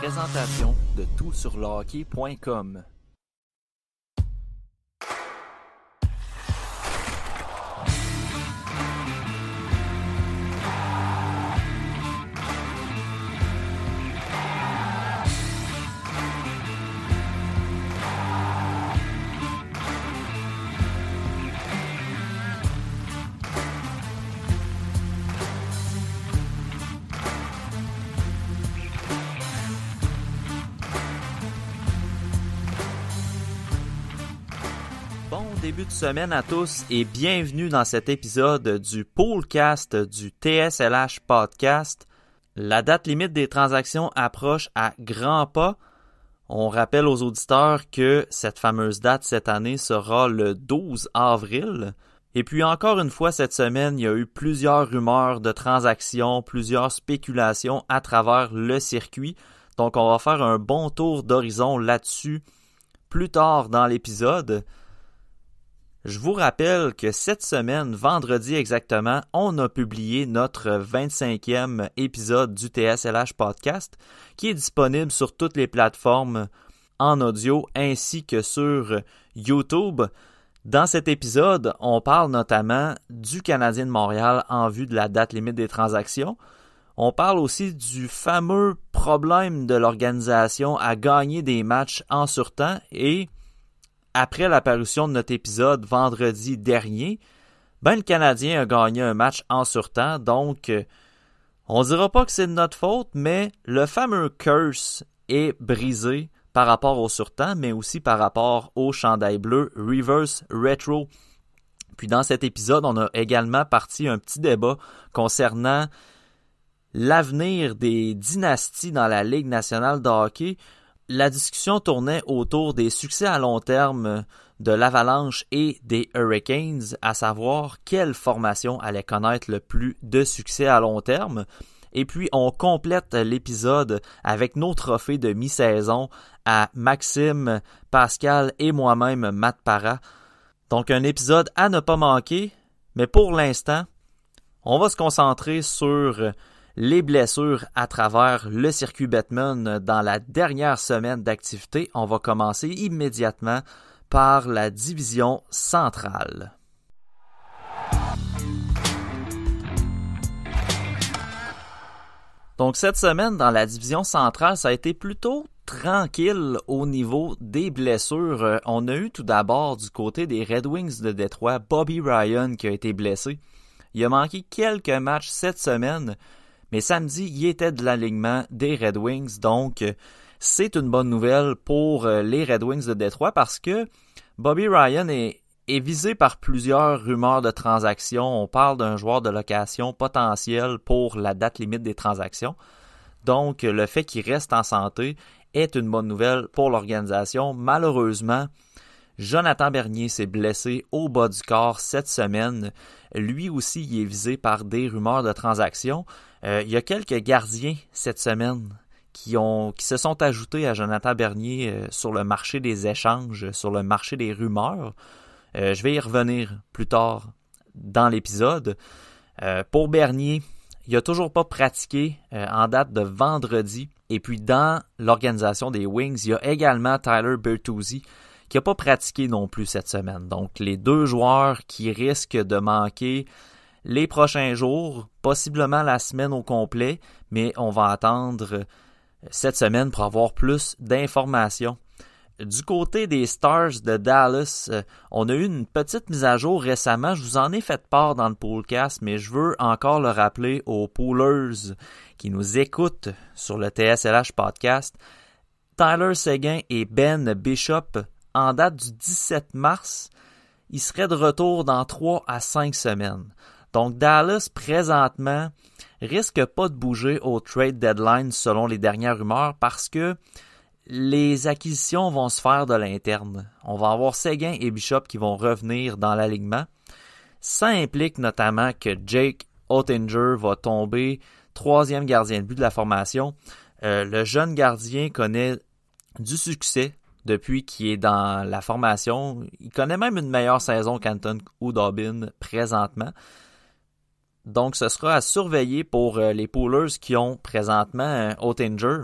présentation de toutsurlehockey.com. Bon début de semaine à tous et bienvenue dans cet épisode du Poolcast du TSLH Podcast. La date limite des transactions approche à grands pas. On rappelle aux auditeurs que cette fameuse date cette année sera le 12 avril. Et puis encore une fois cette semaine, il y a eu plusieurs rumeurs de transactions, plusieurs spéculations à travers le circuit. Donc on va faire un bon tour d'horizon là-dessus plus tard dans l'épisode. Je vous rappelle que cette semaine, vendredi exactement, on a publié notre 25e épisode du TSLH Podcast qui est disponible sur toutes les plateformes en audio ainsi que sur YouTube. Dans cet épisode, on parle notamment du Canadien de Montréal en vue de la date limite des transactions. On parle aussi du fameux problème de l'organisation à gagner des matchs en surtemps et après l'apparition de notre épisode vendredi dernier, le Canadien a gagné un match en surtemps, donc on dira pas que c'est de notre faute, mais le fameux curse est brisé par rapport au surtemps, mais aussi par rapport au chandail bleu Reverse Retro. Puis dans cet épisode, on a également parti un petit débat concernant l'avenir des dynasties dans la Ligue nationale de hockey. La discussion tournait autour des succès à long terme de l'Avalanche et des Hurricanes, à savoir quelle formation allait connaître le plus de succès à long terme. Et puis, on complète l'épisode avec nos trophées de mi-saison à Maxime, Pascal et moi-même, Matt Parra. Donc, un épisode à ne pas manquer, mais pour l'instant, on va se concentrer sur les blessures à travers le circuit Bettman dans la dernière semaine d'activité. On va commencer immédiatement par la division centrale. Donc cette semaine dans la division centrale, ça a été plutôt tranquille au niveau des blessures. On a eu tout d'abord du côté des Red Wings de Détroit, Bobby Ryan qui a été blessé. Il a manqué quelques matchs cette semaine, mais samedi, il était de l'alignement des Red Wings, donc c'est une bonne nouvelle pour les Red Wings de Détroit parce que Bobby Ryan est visé par plusieurs rumeurs de transactions. On parle d'un joueur de location potentiel pour la date limite des transactions. Donc, le fait qu'il reste en santé est une bonne nouvelle pour l'organisation. Malheureusement, Jonathan Bernier s'est blessé au bas du corps cette semaine. Lui aussi, il est visé par des rumeurs de transactions. Il y a quelques gardiens cette semaine qui se sont ajoutés à Jonathan Bernier sur le marché des échanges, sur le marché des rumeurs. Je vais y revenir plus tard dans l'épisode. Pour Bernier, il n'a toujours pas pratiqué en date de vendredi. Et puis dans l'organisation des Wings, il y a également Tyler Bertuzzi qui n'a pas pratiqué non plus cette semaine. Donc les deux joueurs qui risquent de manquer les prochains jours, possiblement la semaine au complet, mais on va attendre cette semaine pour avoir plus d'informations. Du côté des Stars de Dallas, on a eu une petite mise à jour récemment. Je vous en ai fait part dans le Poolcast, mais je veux encore le rappeler aux poolers qui nous écoutent sur le TSLH Podcast. Tyler Seguin et Ben Bishop, en date du 17 mars, ils seraient de retour dans 3 à 5 semaines. Donc Dallas, présentement, risque pas de bouger au trade deadline selon les dernières rumeurs parce que les acquisitions vont se faire de l'interne. On va avoir Seguin et Bishop qui vont revenir dans l'alignement. Ça implique notamment que Jake Oettinger va tomber 3e gardien de but de la formation. Le jeune gardien connaît du succès depuis qu'il est dans la formation. Il connaît même une meilleure saison qu'Anton Khudobin présentement. Donc, ce sera à surveiller pour les poolers qui ont présentement Oettinger,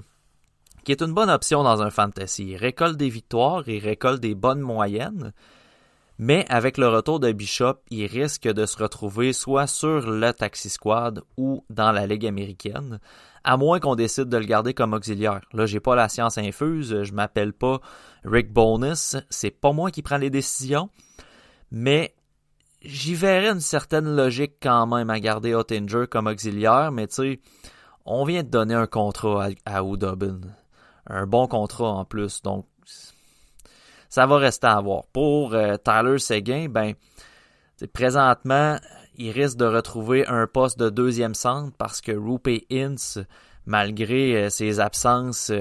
qui est une bonne option dans un fantasy. Il récolte des victoires, il récolte des bonnes moyennes, mais avec le retour de Bishop, il risque de se retrouver soit sur le taxi squad ou dans la Ligue américaine, à moins qu'on décide de le garder comme auxiliaire. Là, j'ai pas la science infuse, je m'appelle pas Rick Bowness, c'est pas moi qui prends les décisions, mais j'y verrais une certaine logique quand même à garder Oettinger comme auxiliaire, mais tu sais, on vient de donner un contrat à Hudobin. Un bon contrat en plus, donc ça va rester à voir. Pour Tyler Seguin, ben présentement, il risque de retrouver un poste de deuxième centre parce que Roope Hintz, malgré ses absences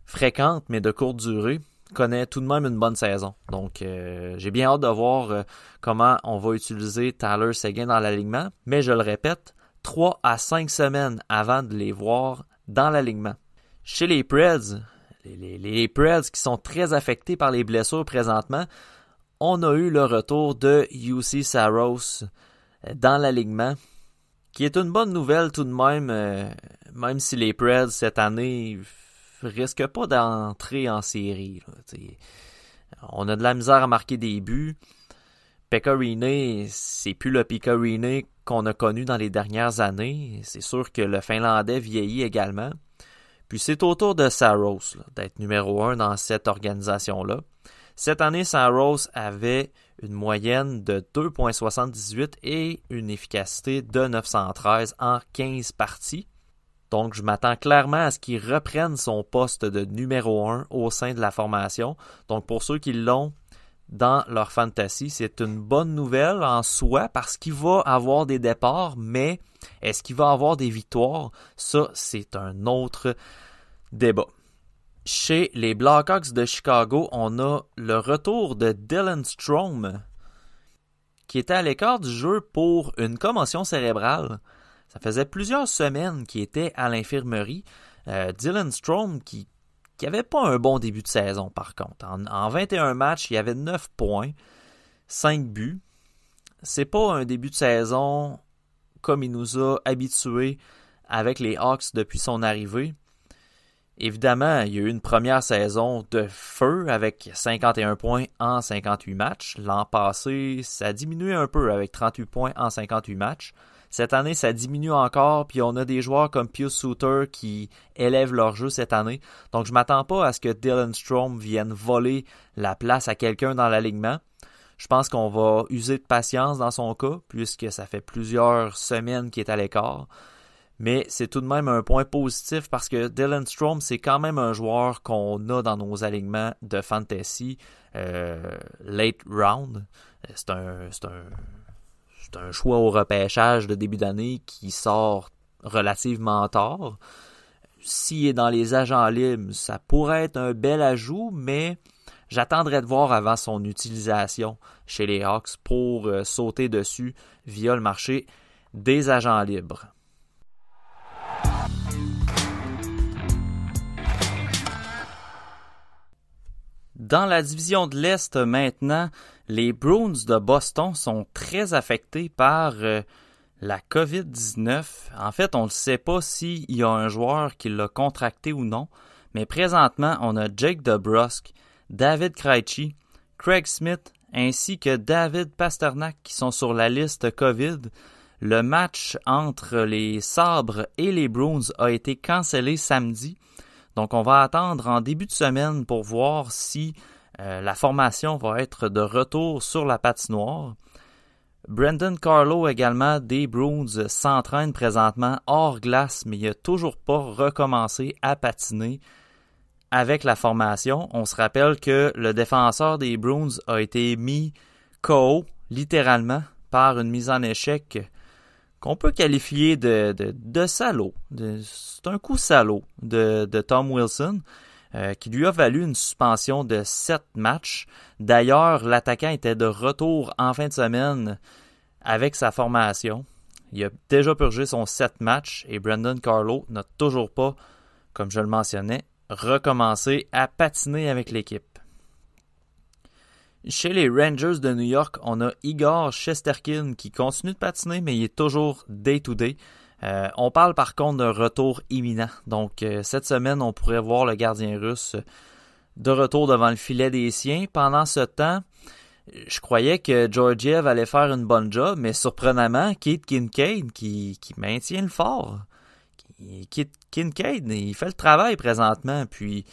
fréquentes mais de courte durée, connaît tout de même une bonne saison. Donc, j'ai bien hâte de voir comment on va utiliser Tyler Seguin dans l'alignement. Mais je le répète, 3 à 5 semaines avant de les voir dans l'alignement. Chez les Preds, les Preds qui sont très affectés par les blessures présentement, on a eu le retour de UC Saros dans l'alignement, qui est une bonne nouvelle tout de même si les Preds cette année risquent pas d'entrer en série. Là, on a de la misère à marquer des buts. Pekka Rinne, c'est plus le Pekka Rinne qu'on a connu dans les dernières années. C'est sûr que le Finlandais vieillit également. Puis c'est au tour de Saros d'être numéro 1 dans cette organisation-là. Cette année, Saros avait une moyenne de 2,78 et une efficacité de 913 en 15 parties. Donc, je m'attends clairement à ce qu'il reprenne son poste de numéro 1 au sein de la formation. Donc, pour ceux qui l'ont dans leur fantasy, c'est une bonne nouvelle en soi parce qu'il va avoir des départs, mais est-ce qu'il va avoir des victoires? Ça, c'est un autre débat. Chez les Blackhawks de Chicago, on a le retour de Dylan Strome, qui était à l'écart du jeu pour une commotion cérébrale. Ça faisait plusieurs semaines qu'il était à l'infirmerie. Dylan Strome, qui avait pas un bon début de saison, par contre. En 21 matchs, il y avait 9 points, 5 buts. C'est pas un début de saison comme il nous a habitués avec les Hawks depuis son arrivée. Évidemment, il y a eu une première saison de feu avec 51 points en 58 matchs. L'an passé, ça a diminué un peu avec 38 points en 58 matchs. Cette année, ça diminue encore, puis on a des joueurs comme Pius Suter qui élèvent leur jeu cette année. Donc, je m'attends pas à ce que Dylan Strome vienne voler la place à quelqu'un dans l'alignement. Je pense qu'on va user de patience dans son cas, puisque ça fait plusieurs semaines qu'il est à l'écart. Mais c'est tout de même un point positif parce que Dylan Strome, c'est quand même un joueur qu'on a dans nos alignements de fantasy late round. C'est un choix au repêchage de début d'année qui sort relativement tard. S'il est dans les agents libres, ça pourrait être un bel ajout, mais j'attendrai de voir avant son utilisation chez les Hawks pour sauter dessus via le marché des agents libres. Dans la division de l'Est maintenant, les Bruins de Boston sont très affectés par la COVID-19. En fait, on ne sait pas s'il y a un joueur qui l'a contracté ou non, mais présentement, on a Jake DeBrusk, David Krejci, Craig Smith ainsi que David Pastrnak qui sont sur la liste COVID. Le match entre les Sabres et les Bruins a été cancellé samedi. Donc, on va attendre en début de semaine pour voir si la formation va être de retour sur la patinoire. Brendan Carlo également des Bruins s'entraîne présentement hors glace, mais il n'a toujours pas recommencé à patiner avec la formation. On se rappelle que le défenseur des Bruins a été mis KO, littéralement, par une mise en échec qu'on peut qualifier de salaud. C'est un coup salaud de Tom Wilson qui lui a valu une suspension de 7 matchs. D'ailleurs, l'attaquant était de retour en fin de semaine avec sa formation. Il a déjà purgé son 7 matchs et Brendan Carlo n'a toujours pas, comme je le mentionnais, recommencé à patiner avec l'équipe. Chez les Rangers de New York, on a Igor Shesterkin qui continue de patiner, mais il est toujours day-to-day. On parle par contre d'un retour imminent. Donc, cette semaine, on pourrait voir le gardien russe de retour devant le filet des siens. Pendant ce temps, je croyais que Georgiev allait faire une bonne job, mais surprenamment, Keith Kincaid qui maintient le fort. Keith Kincaid, il fait le travail présentement, puis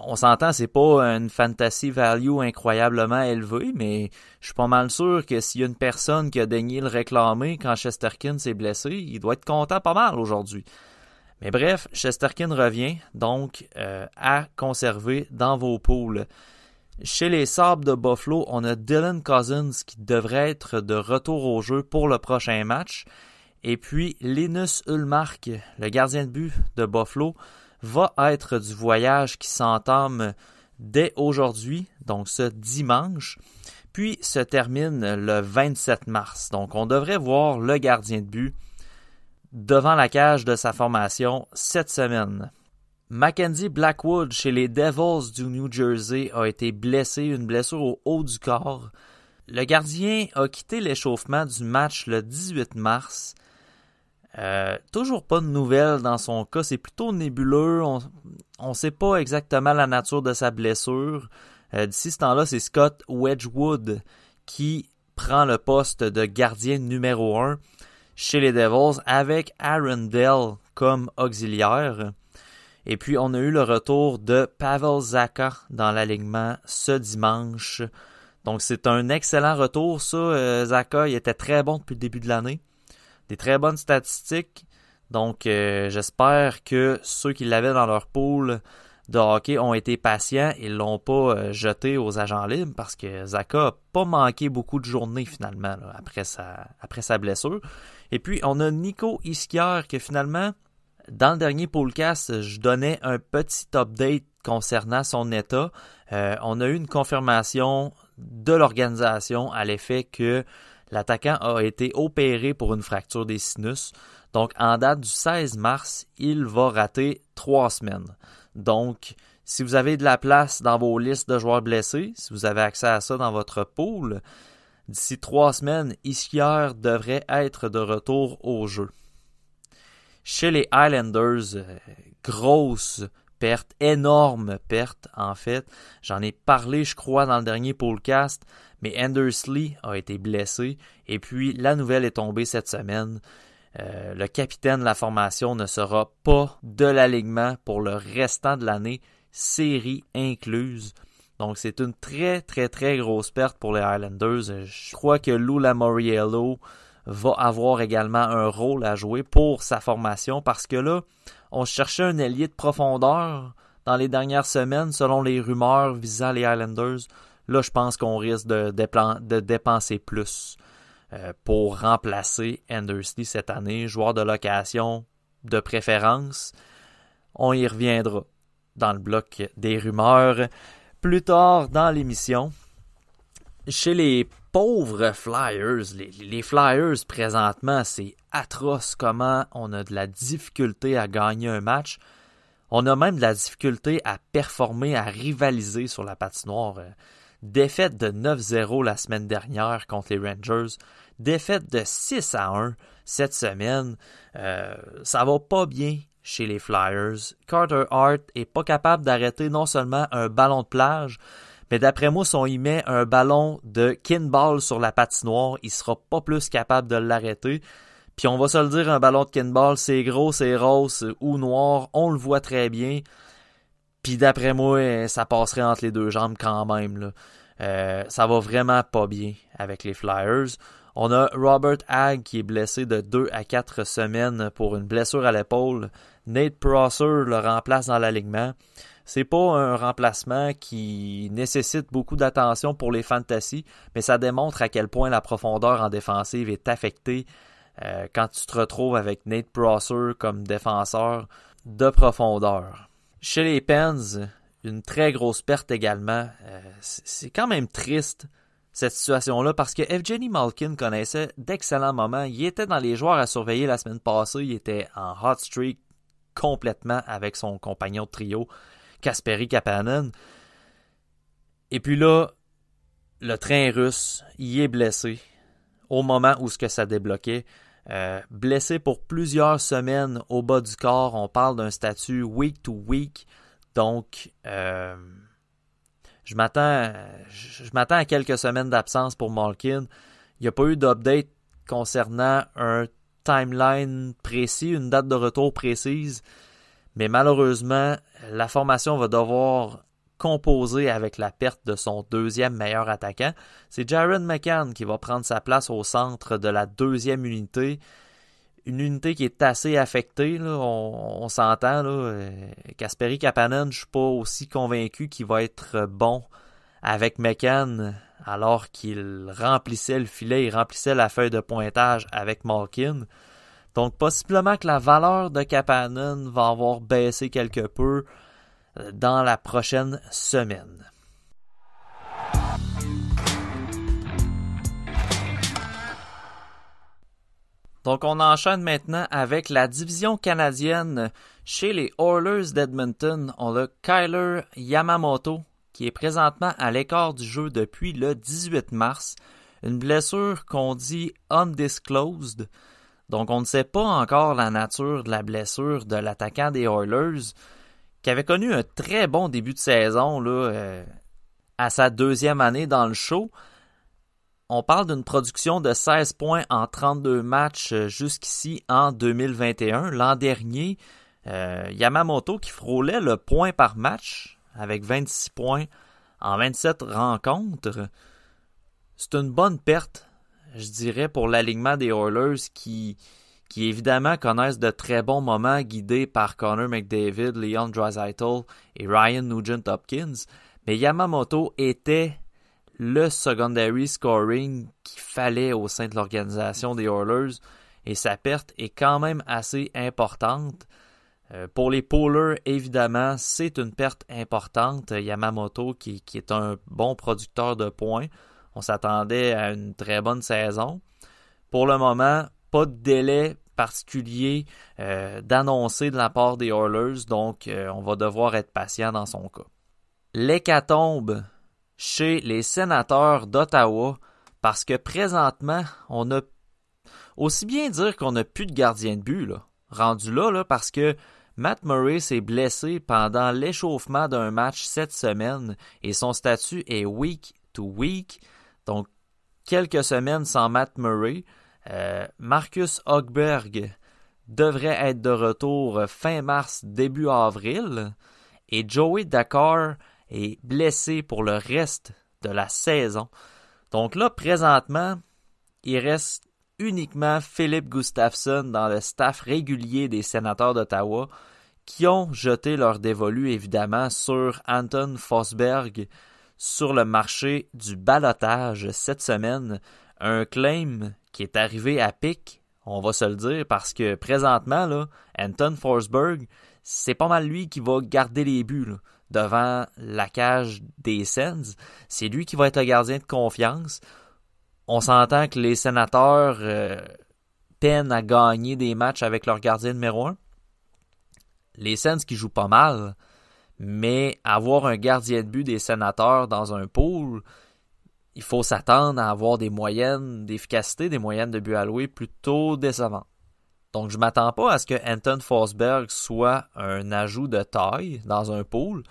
on s'entend, c'est pas une fantasy value incroyablement élevée, mais je suis pas mal sûr que s'il y a une personne qui a daigné le réclamer quand Shesterkin s'est blessé, il doit être content pas mal aujourd'hui. Mais bref, Shesterkin revient, donc à conserver dans vos poules. Chez les Sabres de Buffalo, on a Dylan Cousins qui devrait être de retour au jeu pour le prochain match. Et puis, Linus Ullmark, le gardien de but de Buffalo, va être du voyage qui s'entame dès aujourd'hui, donc ce dimanche, puis se termine le 27 mars. Donc, on devrait voir le gardien de but devant la cage de sa formation cette semaine. Mackenzie Blackwood chez les Devils du New Jersey a été blessé, une blessure au haut du corps. Le gardien a quitté l'échauffement du match le 18 mars. Toujours pas de nouvelles dans son cas, c'est plutôt nébuleux. On ne sait pas exactement la nature de sa blessure. D'ici ce temps-là, c'est Scott Wedgwood qui prend le poste de gardien numéro 1 chez les Devils avec Aaron Dell comme auxiliaire. Et puis, on a eu le retour de Pavel Zacha dans l'alignement ce dimanche. Donc, c'est un excellent retour, ça. Zacha, il était très bon depuis le début de l'année. Des très bonnes statistiques. Donc, j'espère que ceux qui l'avaient dans leur pool de hockey ont été patients et ne l'ont pas jeté aux agents libres parce que Zacha n'a pas manqué beaucoup de journées finalement là, après sa blessure. Et puis, on a Nico Hischier que finalement... Dans le dernier podcast, je donnais un petit update concernant son état. On a eu une confirmation de l'organisation à l'effet que l'attaquant a été opéré pour une fracture des sinus. Donc, en date du 16 mars, il va rater 3 semaines. Donc, si vous avez de la place dans vos listes de joueurs blessés, si vous avez accès à ça dans votre pool, d'ici 3 semaines, Hischier devrait être de retour au jeu. Chez les Islanders, grosse perte, énorme perte en fait. J'en ai parlé, je crois, dans le dernier podcast, mais Anders Lee a été blessé et puis la nouvelle est tombée cette semaine. Le capitaine de la formation ne sera pas de l'alignement pour le restant de l'année, série incluse. Donc c'est une très très très grosse perte pour les Islanders. Je crois que Lou Lamoriello va avoir également un rôle à jouer pour sa formation parce que là, on cherchait un ailier de profondeur dans les dernières semaines selon les rumeurs visant les Islanders. Là, je pense qu'on risque de dépenser plus pour remplacer Anders Lee cette année, joueur de location de préférence. On y reviendra dans le bloc des rumeurs plus tard dans l'émission. Chez les pauvres Flyers, les Flyers présentement, c'est atroce comment on a de la difficulté à gagner un match. On a même de la difficulté à performer, à rivaliser sur la patinoire. Défaite de 9-0 la semaine dernière contre les Rangers. Défaite de 6-1 cette semaine. Ça va pas bien chez les Flyers. Carter Hart est pas capable d'arrêter non seulement un ballon de plage, mais d'après moi, si on y met un ballon de kinball sur la patinoire, il sera pas plus capable de l'arrêter. Puis on va se le dire, un ballon de kinball, c'est gros, c'est rose ou noir, on le voit très bien. Puis d'après moi, ça passerait entre les deux jambes quand même, là. Ça va vraiment pas bien avec les Flyers. On a Robert Hagg qui est blessé de 2 à 4 semaines pour une blessure à l'épaule. Nate Prosser le remplace dans l'alignement. C'est pas un remplacement qui nécessite beaucoup d'attention pour les fantasy, mais ça démontre à quel point la profondeur en défensive est affectée quand tu te retrouves avec Nate Prosser comme défenseur de profondeur. Chez les Pens, une très grosse perte également. C'est quand même triste cette situation-là parce que Evgeny Malkin connaissait d'excellents moments. Il était dans les joueurs à surveiller la semaine passée. Il était en hot streak complètement avec son compagnon de trio, Kasperi Kapanen. Et puis là, le train russe, il est blessé au moment où ce que ça débloquait. blessé pour plusieurs semaines au bas du corps. On parle d'un statut week to week. Donc, je m'attends à quelques semaines d'absence pour Malkin. Il n'y a pas eu d'update concernant un timeline précis, une date de retour précise. Mais malheureusement, la formation va devoir composer avec la perte de son deuxième meilleur attaquant. C'est Jaron McCann qui va prendre sa place au centre de la deuxième unité. Une unité qui est assez affectée, là, on s'entend. Là, Kasperi Kapanen, je ne suis pas aussi convaincu qu'il va être bon avec McCann alors qu'il remplissait le filet, il remplissait la feuille de pointage avec Malkin. Donc possiblement que la valeur de Kapanen va avoir baissé quelque peu dans la prochaine semaine. Donc on enchaîne maintenant avec la division canadienne. Chez les Oilers d'Edmonton, on a Kyler Yamamoto qui est présentement à l'écart du jeu depuis le 18 mars. Une blessure qu'on dit undisclosed. Donc on ne sait pas encore la nature de la blessure de l'attaquant des Oilers qui avait connu un très bon début de saison là, à sa deuxième année dans le show. On parle d'une production de 16 points en 32 matchs jusqu'ici en 2021. L'an dernier, Yamamoto qui frôlait le point par match avec 26 points en 27 rencontres. C'est une bonne perte, je dirais, pour l'alignement des Oilers qui évidemment connaissent de très bons moments guidés par Connor McDavid, Leon Draisaitl et Ryan Nugent-Hopkins. Mais Yamamoto était le secondary scoring qu'il fallait au sein de l'organisation des Oilers et sa perte est quand même assez importante. Pour les Poolers, évidemment, c'est une perte importante. Yamamoto qui est un bon producteur de points. On s'attendait à une très bonne saison. Pour le moment, pas de délai particulier d'annoncer de la part des Oilers, donc on va devoir être patient dans son cas. L'hécatombe chez les Sénateurs d'Ottawa, parce que présentement, on a aussi bien dire qu'on n'a plus de gardien de but, là. Rendu là, parce que Matt Murray s'est blessé pendant l'échauffement d'un match cette semaine et son statut est week to week, donc quelques semaines sans Matt Murray. Marcus Högberg devrait être de retour fin mars, début avril, et Joey Dakar est blessé pour le reste de la saison. Donc là, présentement, il reste uniquement Philippe Gustafsson dans le staff régulier des Sénateurs d'Ottawa qui ont jeté leur dévolu évidemment sur Anton Forsberg sur le marché du ballottage cette semaine. Un claim qui est arrivé à pic, on va se le dire, parce que présentement, là, Anton Forsberg, c'est pas mal lui qui va garder les buts là, devant la cage des Sens. C'est lui qui va être le gardien de confiance. On s'entend que les Sénateurs peinent à gagner des matchs avec leur gardien numéro 1. Les Sens qui jouent pas mal, mais avoir un gardien de but des Sénateurs dans un pool, il faut s'attendre à avoir des moyennes d'efficacité, des moyennes de buts alloués plutôt décevantes. Donc je ne m'attends pas à ce que Anton Forsberg soit un ajout de taille dans un pool,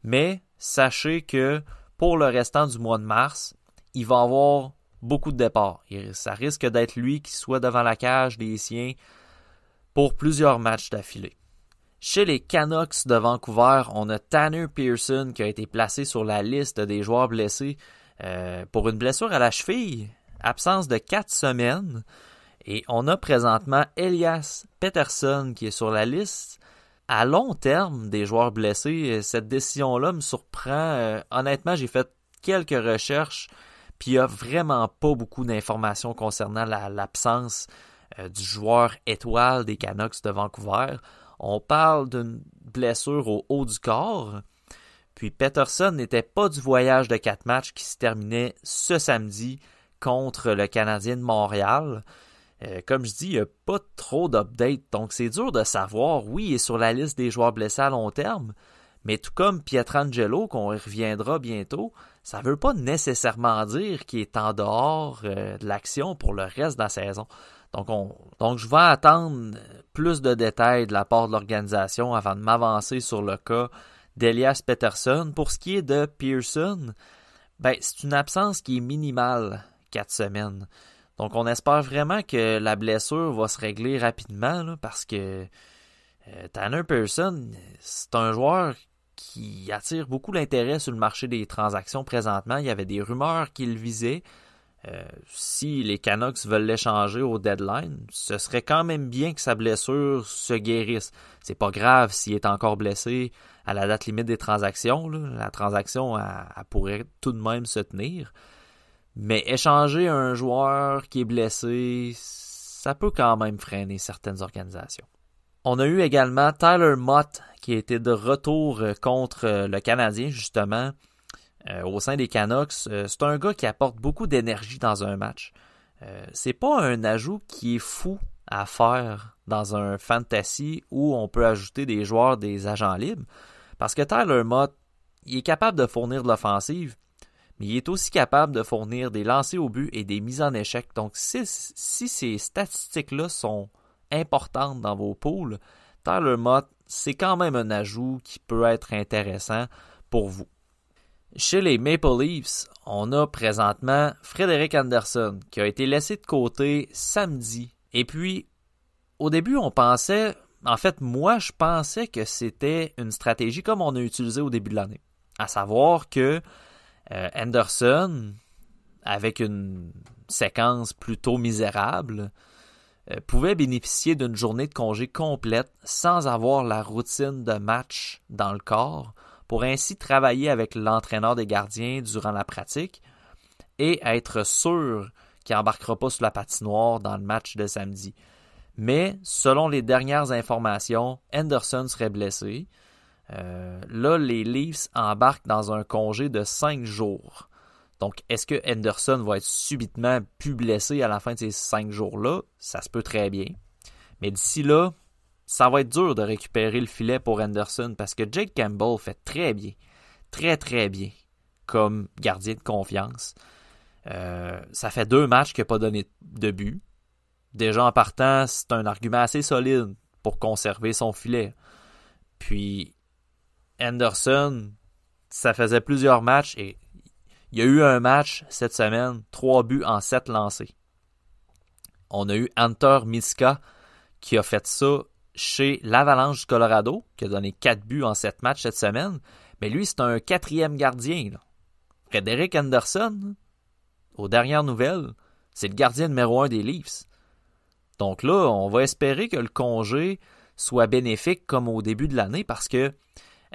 mais sachez que pour le restant du mois de mars, il va avoir beaucoup de départs. Ça risque d'être lui qui soit devant la cage des siens pour plusieurs matchs d'affilée. Chez les Canucks de Vancouver, on a Tanner Pearson qui a été placé sur la liste des joueurs blessés pour une blessure à la cheville, absence de 4 semaines. Et on a présentement Elias Pettersson qui est sur la liste à long terme des joueurs blessés. Cette décision-là me surprend. Honnêtement, j'ai fait quelques recherches, puis il n'y a vraiment pas beaucoup d'informations concernant l'absence du joueur étoile des Canucks de Vancouver. On parle d'une blessure au haut du corps. Puis Pettersson n'était pas du voyage de 4 matchs qui se terminait ce samedi contre le Canadien de Montréal. Comme je dis, il n'y a pas trop d'updates, donc c'est dur de savoir. Oui, il est sur la liste des joueurs blessés à long terme, mais tout comme Pietrangelo, qu'on reviendra bientôt, ça ne veut pas nécessairement dire qu'il est en dehors de l'action pour le reste de la saison. Donc je vais attendre plus de détails de la part de l'organisation avant de m'avancer sur le cas d'Elias Pettersson. Pour ce qui est de Pearson, c'est une absence qui est minimale, 4 semaines. Donc on espère vraiment que la blessure va se régler rapidement là, parce que Tanner Pearson, c'est un joueur qui attire beaucoup l'intérêt sur le marché des transactions présentement. Il y avait des rumeurs qu'il visait. Si les Canucks veulent l'échanger au deadline, ce serait quand même bien que sa blessure se guérisse. C'est pas grave s'il est encore blessé à la date limite des transactions. Là. La transaction elle pourrait tout de même se tenir. Mais échanger un joueur qui est blessé, ça peut quand même freiner certaines organisations. On a eu également Tyler Mott qui était de retour contre le Canadien justement. Au sein des Canucks, c'est un gars qui apporte beaucoup d'énergie dans un match. C'est pas un ajout qui est fou à faire dans un fantasy où on peut ajouter des joueurs des agents libres, parce que Tyler Mott, il est capable de fournir de l'offensive, mais il est aussi capable de fournir des lancers au but et des mises en échec. Donc si ces statistiques-là sont importantes dans vos pools, Tyler Mott, c'est quand même un ajout qui peut être intéressant pour vous. Chez les Maple Leafs, on a présentement Frederik Andersen qui a été laissé de côté samedi. Et puis, au début, on pensait, en fait, moi, je pensais que c'était une stratégie comme on a utilisé au début de l'année. À savoir que Andersen, avec une séquence plutôt misérable, pouvait bénéficier d'une journée de congé complète sans avoir la routine de match dans le corps, pour ainsi travailler avec l'entraîneur des gardiens durant la pratique et être sûr qu'il n'embarquera pas sur la patinoire dans le match de samedi. Mais, selon les dernières informations, Andersen serait blessé. Là, les Leafs embarquent dans un congé de 5 jours. Donc, est-ce que Andersen va être subitement plus blessé à la fin de ces 5 jours-là? Ça se peut très bien. Mais d'ici là, ça va être dur de récupérer le filet pour Andersen parce que Jake Campbell fait très bien, très très bien comme gardien de confiance. Ça fait 2 matchs qu'il n'a pas donné de but. Déjà en partant, c'est un argument assez solide pour conserver son filet. Puis Andersen, ça faisait plusieurs matchs et il y a eu un match cette semaine, 3 buts en 7 lancés. On a eu Hunter Miska qui a fait ça chez l'Avalanche du Colorado, qui a donné 4 buts en 7 matchs cette semaine. Mais lui, c'est un 4e gardien. Là. Frederik Andersen, aux dernières nouvelles, c'est le gardien numéro 1 des Leafs. Donc là, on va espérer que le congé soit bénéfique comme au début de l'année, parce que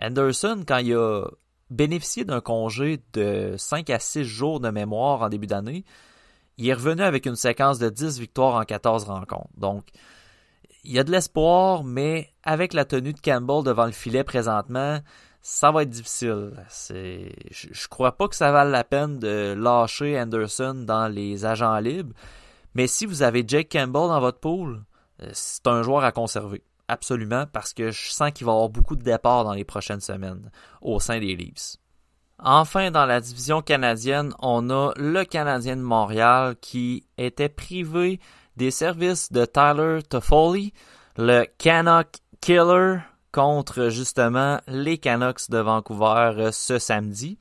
Andersen, quand il a bénéficié d'un congé de 5 à 6 jours de mémoire en début d'année, il est revenu avec une séquence de 10 victoires en 14 rencontres. Donc, il y a de l'espoir, mais avec la tenue de Campbell devant le filet présentement, ça va être difficile. Je crois pas que ça vale la peine de lâcher Andersen dans les agents libres, mais si vous avez Jake Campbell dans votre pool, c'est un joueur à conserver. Absolument, parce que je sens qu'il va y avoir beaucoup de départs dans les prochaines semaines au sein des Leafs. Enfin, dans la division canadienne, on a le Canadien de Montréal qui était privé des services de Tyler Toffoli, le Canuck Killer, contre justement les Canucks de Vancouver ce samedi.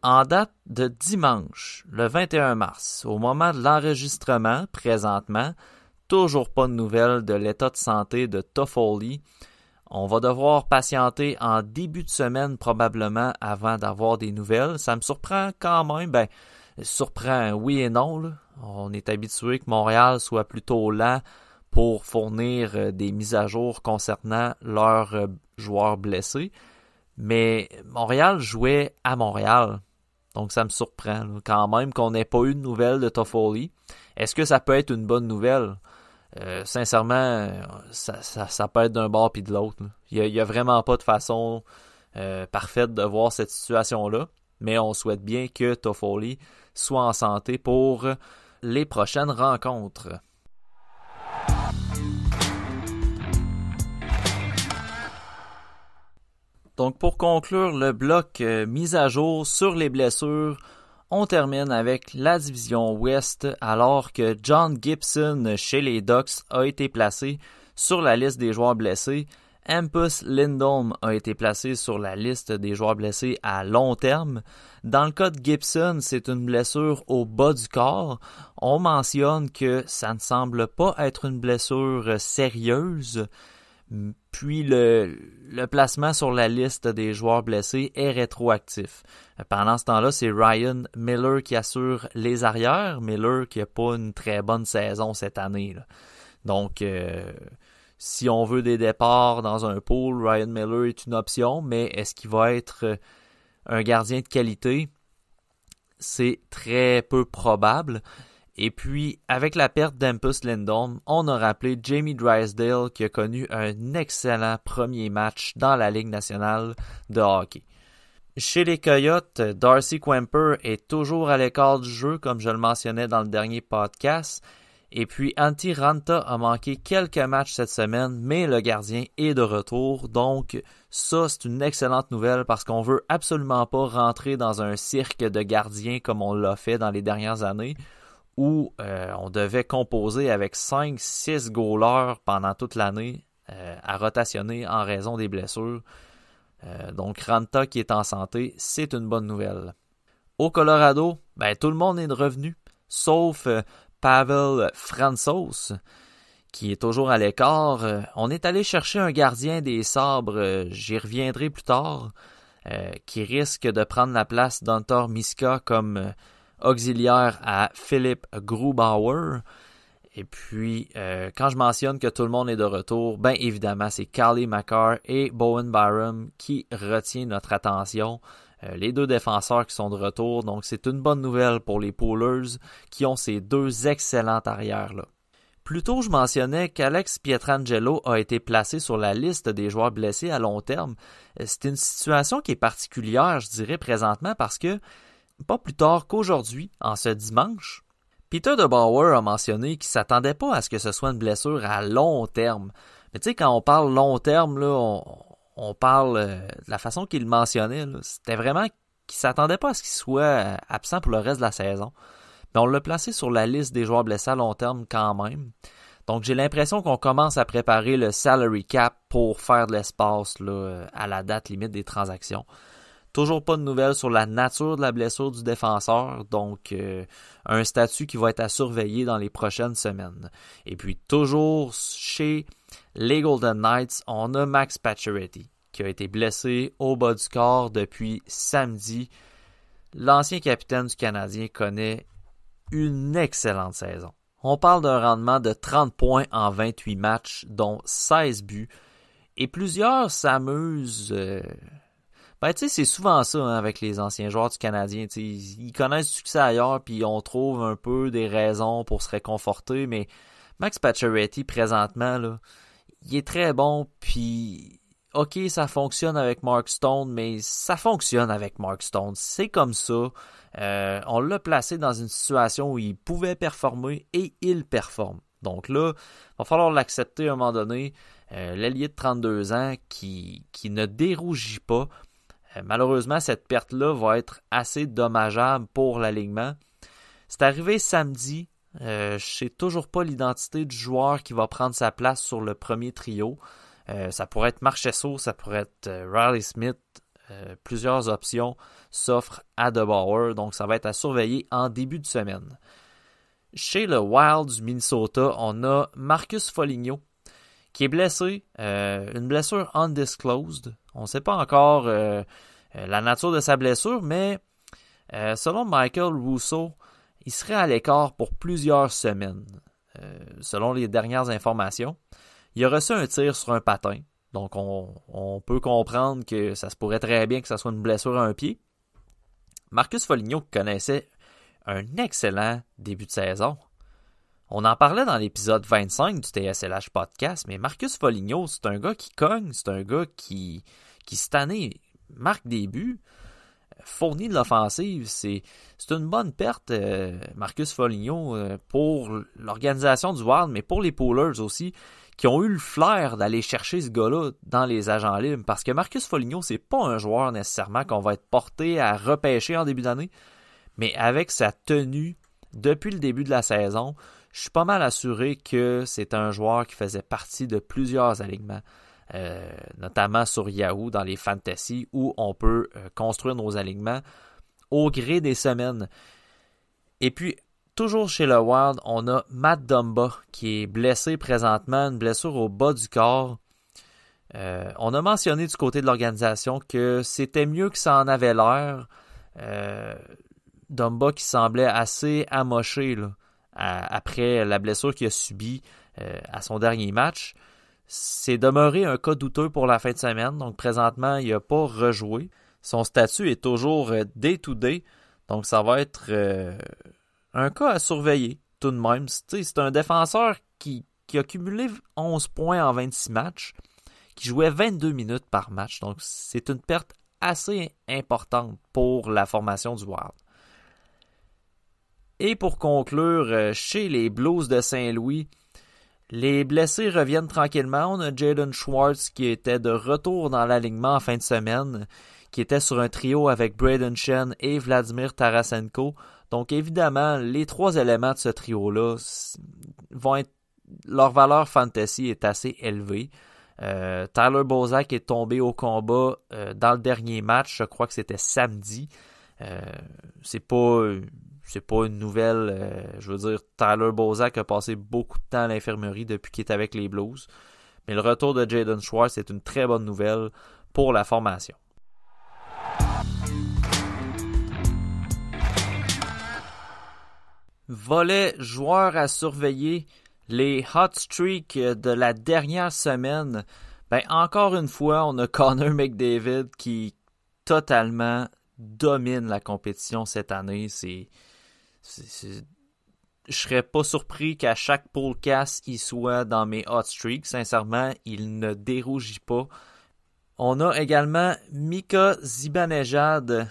En date de dimanche, le 21 mars, au moment de l'enregistrement, présentement, toujours pas de nouvelles de l'état de santé de Toffoli. On va devoir patienter en début de semaine probablement avant d'avoir des nouvelles. Ça me surprend quand même, surprend oui et non, là. On est habitué que Montréal soit plutôt lent pour fournir des mises à jour concernant leurs joueurs blessés. Mais Montréal jouait à Montréal. Donc ça me surprend là, quand même qu'on n'ait pas eu de nouvelles de Toffoli. Est-ce que ça peut être une bonne nouvelle? Sincèrement, ça peut être d'un bord puis de l'autre. Là. Il y a vraiment pas de façon parfaite de voir cette situation-là. Mais on souhaite bien que Toffoli soit en santé pour les prochaines rencontres. Donc pour conclure le bloc mise à jour sur les blessures, On termine avec la division Ouest alors que John Gibson chez les Ducks a été placé sur la liste des joueurs blessés. Hampus Lindholm a été placé sur la liste des joueurs blessés à long terme. Dans le cas de Gibson, c'est une blessure au bas du corps. On mentionne que ça ne semble pas être une blessure sérieuse. Puis le placement sur la liste des joueurs blessés est rétroactif. Pendant ce temps-là, c'est Ryan Miller qui assure les arrières. Miller qui n'a pas une très bonne saison cette année, là. Donc, si on veut des départs dans un pool, Ryan Miller est une option, mais est-ce qu'il va être un gardien de qualité? C'est très peu probable. Et puis, avec la perte d'Hampus Lindholm, on a rappelé Jamie Drysdale qui a connu un excellent premier match dans la Ligue nationale de hockey. Chez les Coyotes, Darcy Kuemper est toujours à l'écart du jeu, comme je le mentionnais dans le dernier podcast. Et puis, Antti Raanta a manqué quelques matchs cette semaine, mais le gardien est de retour. Donc, ça, c'est une excellente nouvelle parce qu'on veut absolument pas rentrer dans un cirque de gardiens comme on l'a fait dans les dernières années, où on devait composer avec 5-6 goalers pendant toute l'année à rotationner en raison des blessures. Donc, Raanta qui est en santé, c'est une bonne nouvelle. Au Colorado, tout le monde est revenu, sauf Pavel Francouz, qui est toujours à l'écart. On est allé chercher un gardien des Sabres, j'y reviendrai plus tard, qui risque de prendre la place d'Hunter Miska comme auxiliaire à Philipp Grubauer. Et puis, quand je mentionne que tout le monde est de retour, évidemment, c'est Cale Makar et Bowen Byram qui retient notre attention. Les deux défenseurs qui sont de retour, donc c'est une bonne nouvelle pour les Poolers qui ont ces deux excellents arrières-là. Plus tôt, je mentionnais qu'Alex Pietrangelo a été placé sur la liste des joueurs blessés à long terme. C'est une situation qui est particulière, je dirais, présentement, parce que pas plus tard qu'aujourd'hui, en ce dimanche, Peter DeBoer a mentionné qu'il ne s'attendait pas à ce que ce soit une blessure à long terme. Mais tu sais, quand on parle long terme, là, on parle de la façon qu'il le mentionnait. Là, c'était vraiment qu'il ne s'attendait pas à ce qu'il soit absent pour le reste de la saison. Mais on l'a placé sur la liste des joueurs blessés à long terme quand même. Donc j'ai l'impression qu'on commence à préparer le salary cap pour faire de l'espace là, à la date limite des transactions. Toujours pas de nouvelles sur la nature de la blessure du défenseur, donc un statut qui va être à surveiller dans les prochaines semaines. Et puis toujours chez les Golden Knights, on a Max Pacioretty qui a été blessé au bas du corps depuis samedi. L'ancien capitaine du Canadien connaît une excellente saison. On parle d'un rendement de 30 points en 28 matchs, dont 16 buts. Et plusieurs s'amusent... c'est souvent ça avec les anciens joueurs du Canadien. Ils connaissent du succès ailleurs, puis on trouve un peu des raisons pour se réconforter. Mais Max Pacioretty, présentement, là, il est très bon. Puis, OK, ça fonctionne avec Mark Stone, mais ça fonctionne avec Mark Stone. C'est comme ça. On l'a placé dans une situation où il pouvait performer et il performe. Donc là, il va falloir l'accepter à un moment donné. L'ailier de 32 ans qui ne dérougit pas. Malheureusement, cette perte-là va être assez dommageable pour l'alignement. C'est arrivé samedi. Je ne sais toujours pas l'identité du joueur qui va prendre sa place sur le premier trio. Ça pourrait être Marchessault, ça pourrait être Riley Smith. Plusieurs options s'offrent à DeBoer, donc ça va être à surveiller en début de semaine. Chez le Wild du Minnesota, on a Marcus Foligno qui est blessé, une blessure undisclosed. On ne sait pas encore la nature de sa blessure, mais selon Michael Russo, il serait à l'écart pour plusieurs semaines. Selon les dernières informations, il a reçu un tir sur un patin. Donc, on peut comprendre que ça se pourrait très bien que ça soit une blessure à un pied. Marcus Foligno connaissait un excellent début de saison. On en parlait dans l'épisode 25 du TSLH Podcast, mais Marcus Foligno, c'est un gars qui cogne, c'est un gars qui cette année, marque des buts, fournit de l'offensive. C'est une bonne perte, Marcus Foligno, pour l'organisation du Wild, mais pour les Poolers aussi, qui ont eu le flair d'aller chercher ce gars-là dans les agents libres. Parce que Marcus Foligno, c'est pas un joueur nécessairement qu'on va être porté à repêcher en début d'année, Mais avec sa tenue depuis le début de la saison, je suis pas mal assuré que c'est un joueur qui faisait partie de plusieurs alignements, notamment sur Yahoo, dans les fantasy, où on peut construire nos alignements au gré des semaines. Et puis, toujours chez le Wild, on a Matt Dumba qui est blessé présentement, une blessure au bas du corps. On a mentionné du côté de l'organisation que c'était mieux que ça en avait l'air. Dumba qui semblait assez amoché là, après la blessure qu'il a subie à son dernier match. C'est demeuré un cas douteux pour la fin de semaine, donc présentement, il n'a pas rejoué. Son statut est toujours day-to-day, donc ça va être un cas à surveiller tout de même. C'est un défenseur qui a cumulé 11 points en 26 matchs, qui jouait 22 minutes par match, donc c'est une perte assez importante pour la formation du Wild. Et pour conclure, chez les Blues de Saint-Louis, les blessés reviennent tranquillement. On a Jaden Schwartz qui était de retour dans l'alignement en fin de semaine, qui était sur un trio avec Brayden Schenn et Vladimir Tarasenko. Donc évidemment, les trois éléments de ce trio-là vont être... Leur valeur fantasy est assez élevée. Tyler Bozak est tombé au combat dans le dernier match, je crois que c'était samedi. C'est pas une nouvelle, je veux dire, Tyler Bozak a passé beaucoup de temps à l'infirmerie depuis qu'il est avec les Blues. Mais le retour de Jaden Schwartz est une très bonne nouvelle pour la formation. Volet joueurs à surveiller, les hot streaks de la dernière semaine. Ben, encore une fois, on a Connor McDavid qui totalement domine la compétition cette année. Je serais pas surpris qu'à chaque podcast, il soit dans mes hot streaks. Sincèrement, il ne dérougit pas. On a également Mika Zibanejad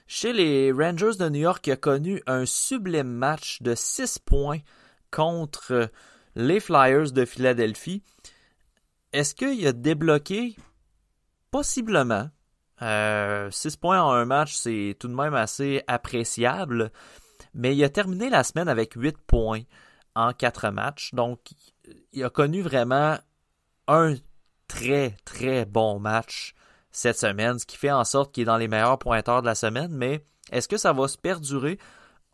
chez les Rangers de New York qui a connu un sublime match de 6 points contre les Flyers de Philadelphie. Est-ce qu'il a débloqué? Possiblement. 6 points en un match, c'est tout de même assez appréciable. Mais il a terminé la semaine avec 8 points en 4 matchs. Donc, il a connu vraiment un très, très bon match cette semaine, ce qui fait en sorte qu'il est dans les meilleurs pointeurs de la semaine. Mais est-ce que ça va se perdurer?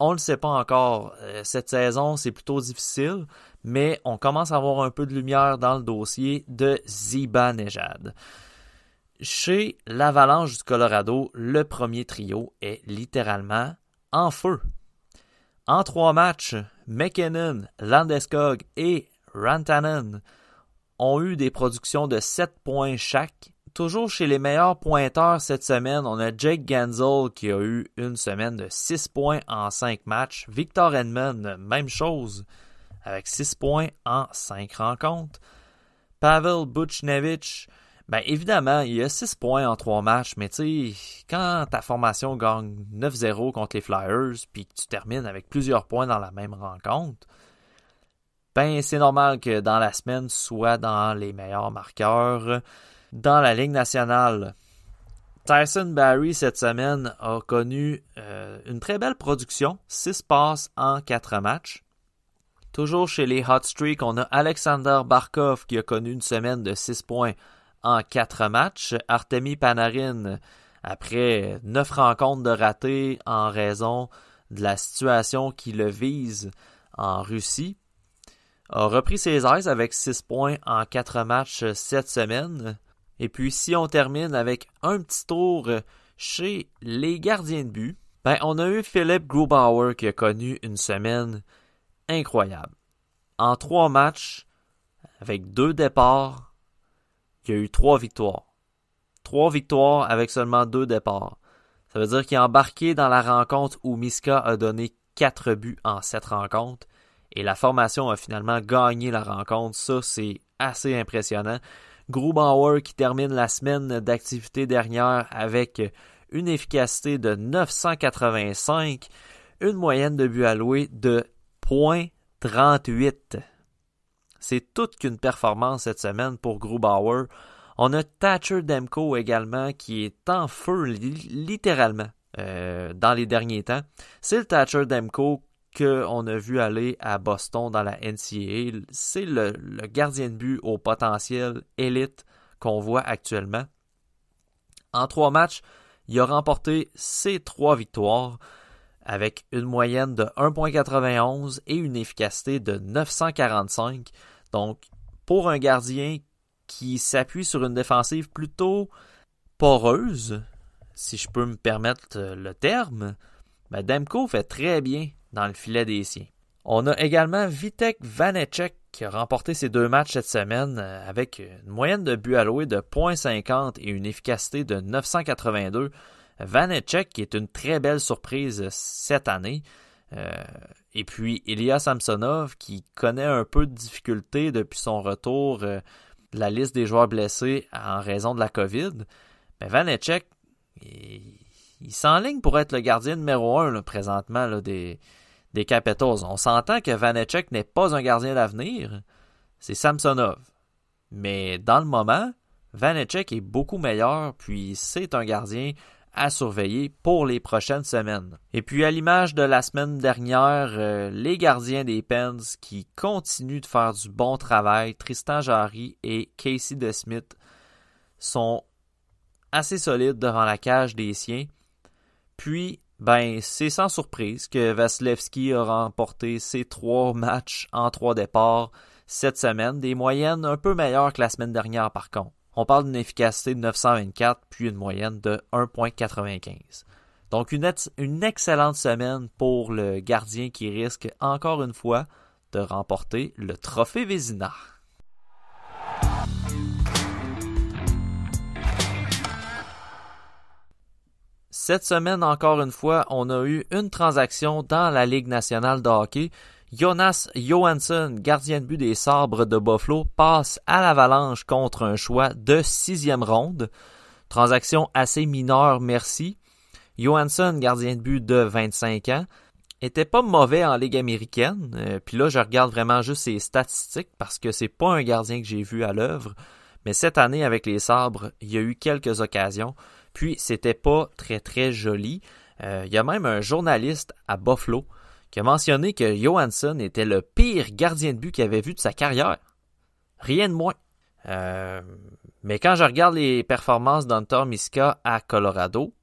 On ne le sait pas encore. Cette saison, c'est plutôt difficile, mais on commence à avoir un peu de lumière dans le dossier de Zibanejad. Chez l'Avalanche du Colorado, le premier trio est littéralement en feu. En 3 matchs, McKinnon, Landeskog et Rantanen ont eu des productions de 7 points chaque. Toujours chez les meilleurs pointeurs cette semaine, on a Jake Gensel qui a eu une semaine de 6 points en 5 matchs. Victor Hedman, même chose, avec 6 points en 5 rencontres. Pavel Buchnevich, ben évidemment, il y a 6 points en 3 matchs, mais tu sais, quand ta formation gagne 9-0 contre les Flyers, puis que tu termines avec plusieurs points dans la même rencontre, ben c'est normal que dans la semaine, tu sois dans les meilleurs marqueurs. Dans la Ligue nationale, Tyson Barrie, cette semaine, a connu une très belle production, 6 passes en 4 matchs. Toujours chez les hot streaks, on a Alexander Barkov qui a connu une semaine de 6 points en 4 matchs. Artemi Panarin, après 9 rencontres de ratés en raison de la situation qui le vise en Russie, a repris ses aises avec 6 points en 4 matchs cette semaine. Et puis, si on termine avec un petit tour chez les gardiens de but, ben, on a eu Philipp Grubauer qui a connu une semaine incroyable. En 3 matchs, avec 2 départs, il y a eu 3 victoires. 3 victoires avec seulement 2 départs. Ça veut dire qu'il est embarqué dans la rencontre où Miska a donné 4 buts en 7 rencontres. Et la formation a finalement gagné la rencontre. Ça, c'est assez impressionnant. Grubauer qui termine la semaine d'activité dernière avec une efficacité de 985, une moyenne de buts alloués de .38. C'est toute qu'une performance cette semaine pour Grubauer. On a Thatcher Demko également qui est en feu littéralement dans les derniers temps. C'est le Thatcher Demko qu'on a vu aller à Boston dans la NCAA. C'est le gardien de but au potentiel élite qu'on voit actuellement. En 3 matchs, il a remporté ses 3 victoires avec une moyenne de 1,91 et une efficacité de 945. Donc, pour un gardien qui s'appuie sur une défensive plutôt poreuse, si je peux me permettre le terme, ben Demko fait très bien dans le filet des siens. On a également Vitek Vanecek qui a remporté ses 2 matchs cette semaine avec une moyenne de buts alloués de 0,50 et une efficacité de 982. Vanecek qui est une très belle surprise cette année. Et puis Ilya Samsonov qui connaît un peu de difficulté depuis son retour de la liste des joueurs blessés en raison de la COVID. Mais Vanecek, il s'enligne pour être le gardien numéro 1 là, présentement là, des Capitals. On s'entend que Vanecek n'est pas un gardien d'avenir, c'est Samsonov. Mais dans le moment, Vanecek est beaucoup meilleur, puis c'est un gardien à surveiller pour les prochaines semaines. Et puis à l'image de la semaine dernière, les gardiens des Pens qui continuent de faire du bon travail, Tristan Jarry et Casey DeSmith sont assez solides devant la cage des siens. Puis, c'est sans surprise que Vasilevskiy a remporté ses 3 matchs en 3 départs cette semaine, des moyennes un peu meilleures que la semaine dernière par contre. On parle d'une efficacité de 924 puis une moyenne de 1,95. Donc une excellente semaine pour le gardien qui risque encore une fois de remporter le trophée Vezina. Cette semaine, encore une fois, on a eu une transaction dans la Ligue nationale de hockey. Jonas Johansson, gardien de but des Sabres de Buffalo, passe à l'Avalanche contre un choix de 6e ronde. Transaction assez mineure, merci. Johansson, gardien de but de 25 ans, était pas mauvais en Ligue américaine. Puis là, je regarde vraiment juste ses statistiques parce que c'est pas un gardien que j'ai vu à l'œuvre. Mais cette année, avec les Sabres, il y a eu quelques occasions. Puis, c'était pas très, très joli. Il y a même un journaliste à Buffalo qui a mentionné que Johansson était le pire gardien de but qu'il avait vu de sa carrière. Rien de moins. Mais quand je regarde les performances d'Hunter Miska à Colorado,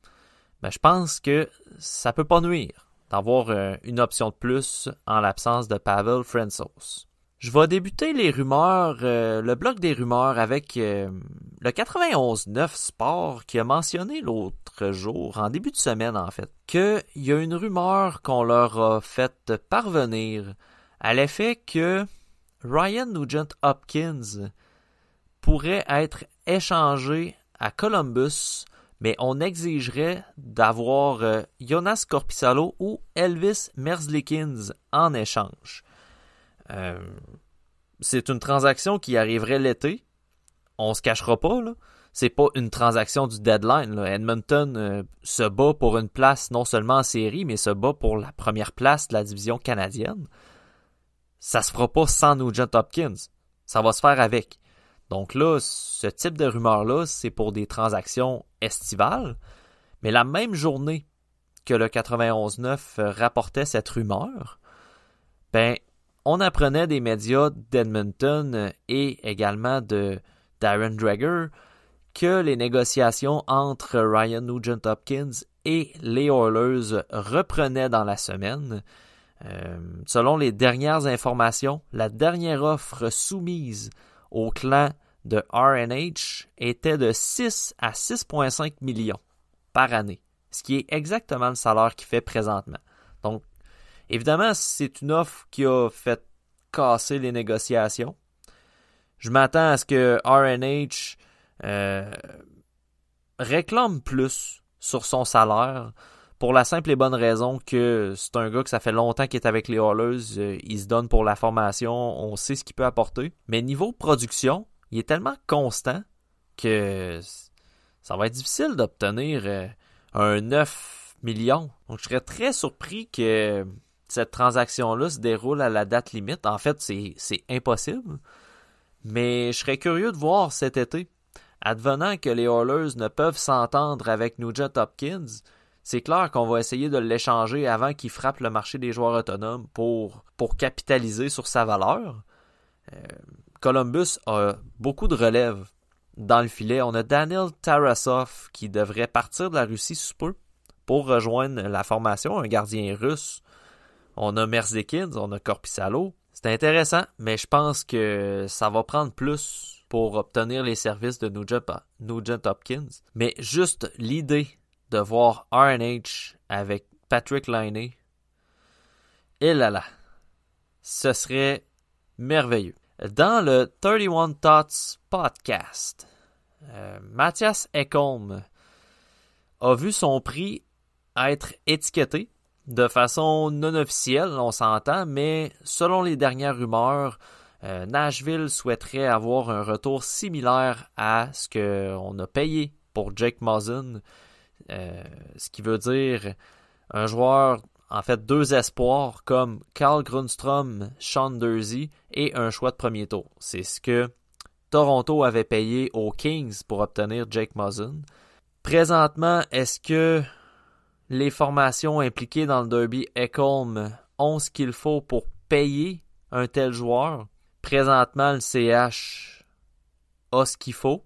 je pense que ça peut pas nuire d'avoir une option de plus en l'absence de Pavel Francouz. Je vais débuter les rumeurs, le bloc des rumeurs avec le 91.9 Sport qui a mentionné l'autre jour, en début de semaine en fait, qu'il y a une rumeur qu'on leur a fait parvenir à l'effet que Ryan Nugent-Hopkins pourrait être échangé à Columbus, mais on exigerait d'avoir Jonas Korpisalo ou Elvis Merzlikins en échange. C'est une transaction qui arriverait l'été. On se cachera pas, là. C'est pas une transaction du deadline, là. Edmonton se bat pour une place non seulement en série, mais se bat pour la première place de la division canadienne. Ça se fera pas sans Nugent-Hopkins. Ça va se faire avec. Donc là, ce type de rumeur-là, c'est pour des transactions estivales. Mais la même journée que le 91.9 rapportait cette rumeur, on apprenait des médias d'Edmonton et également de Darren Dreger que les négociations entre Ryan Nugent-Hopkins et les Oilers reprenaient dans la semaine. Selon les dernières informations, la dernière offre soumise au clan de RNH était de 6 à 6,5 millions par année, ce qui est exactement le salaire qu'il fait présentement. Donc, évidemment, c'est une offre qui a fait casser les négociations. Je m'attends à ce que RNH réclame plus sur son salaire pour la simple et bonne raison que c'est un gars que ça fait longtemps qu'il est avec les Oilers. Il se donne pour la formation, on sait ce qu'il peut apporter. Mais niveau production, il est tellement constant que ça va être difficile d'obtenir un 9 millions. Donc, je serais très surpris que cette transaction-là se déroule à la date limite. En fait, c'est impossible. Mais je serais curieux de voir cet été, advenant que les Oilers ne peuvent s'entendre avec Nugent-Hopkins, c'est clair qu'on va essayer de l'échanger avant qu'il frappe le marché des joueurs autonomes pour capitaliser sur sa valeur. Columbus a beaucoup de relève dans le filet. On a Daniel Tarasov qui devrait partir de la Russie sous peu pour rejoindre la formation, un gardien russe. On a Merzlikins, on a Korpisalo. C'est intéressant, mais je pense que ça va prendre plus pour obtenir les services de Nugent Hopkins. Mais juste l'idée de voir RNH avec Patrick Laine, et là, ce serait merveilleux. Dans le 31 Thoughts podcast, Mattias Ekholm a vu son prix être étiqueté de façon non officielle, on s'entend, mais selon les dernières rumeurs, Nashville souhaiterait avoir un retour similaire à ce qu'on a payé pour Jake Muzzin, ce qui veut dire un joueur, en fait 2 espoirs comme Carl Grundstrom, Sean Durzi et un choix de premier tour. C'est ce que Toronto avait payé aux Kings pour obtenir Jake Muzzin. Présentement, est-ce que les formations impliquées dans le derby Ekholm ont ce qu'il faut pour payer un tel joueur? Présentement, le CH a ce qu'il faut.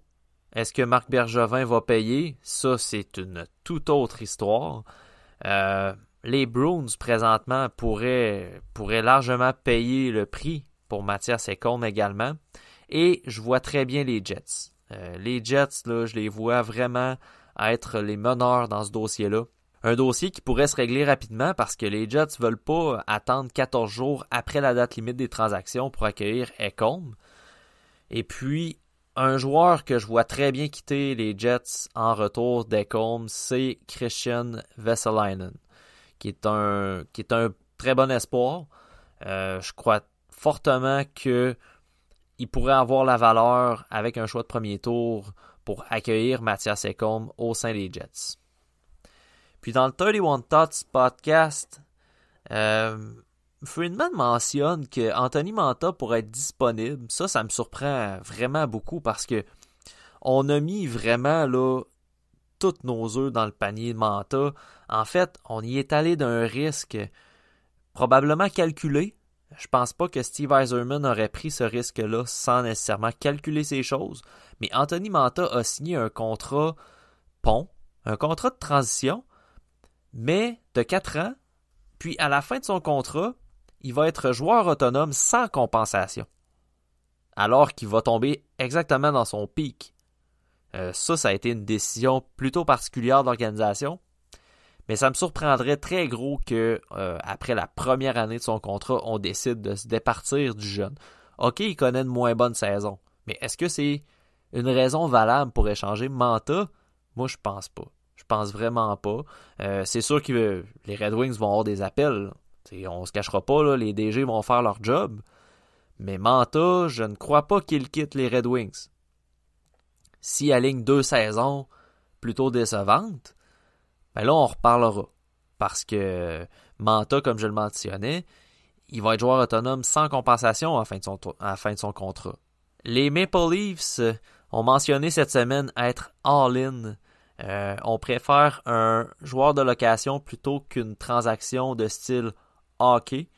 Est-ce que Marc Bergevin va payer? Ça, c'est une toute autre histoire. Les Bruins, présentement, pourraient largement payer le prix pour Mattias Ekholm également. Et je vois très bien les Jets. Les Jets, là, je les vois vraiment être les meneurs dans ce dossier-là. Un dossier qui pourrait se régler rapidement parce que les Jets ne veulent pas attendre 14 jours après la date limite des transactions pour accueillir Ekholm. Et puis, un joueur que je vois très bien quitter les Jets en retour d'Ekholm, c'est Christian Vesalainen, qui est un très bon espoir. Je crois fortement qu'il pourrait avoir la valeur avec un choix de premier tour pour accueillir Mattias Ekholm au sein des Jets. Puis dans le 31 Thoughts podcast, Friedman mentionne que Anthony Mantha pourrait être disponible. Ça me surprend vraiment beaucoup parce que on a mis vraiment là tous nos œufs dans le panier de Mantha. En fait, on y est allé d'un risque probablement calculé. Je pense pas que Steve Yzerman aurait pris ce risque-là sans nécessairement calculer ces choses. Mais Anthony Mantha a signé un contrat pont, un contrat de transition, mais de 4 ans. Puis à la fin de son contrat, il va être joueur autonome sans compensation. Alors qu'il va tomber exactement dans son pic. Ça a été une décision plutôt particulière d'organisation. Mais ça me surprendrait très gros que après la première année de son contrat, on décide de se départir du jeune. OK, il connaît une moins bonne saison. Mais est-ce que c'est une raison valable pour échanger Mantha? Moi, je pense pas. Je pense vraiment pas. C'est sûr que les Red Wings vont avoir des appels. On se cachera pas, là, les DG vont faire leur job. Mais Mantha, je ne crois pas qu'il quitte les Red Wings. S'il aligne 2 saisons plutôt décevantes, ben là, on reparlera. Parce que Mantha, comme je le mentionnais, il va être joueur autonome sans compensation à la fin de son contrat. Les Maple Leafs ont mentionné cette semaine être all-in. On préfère un joueur de location plutôt qu'une transaction de style hockey.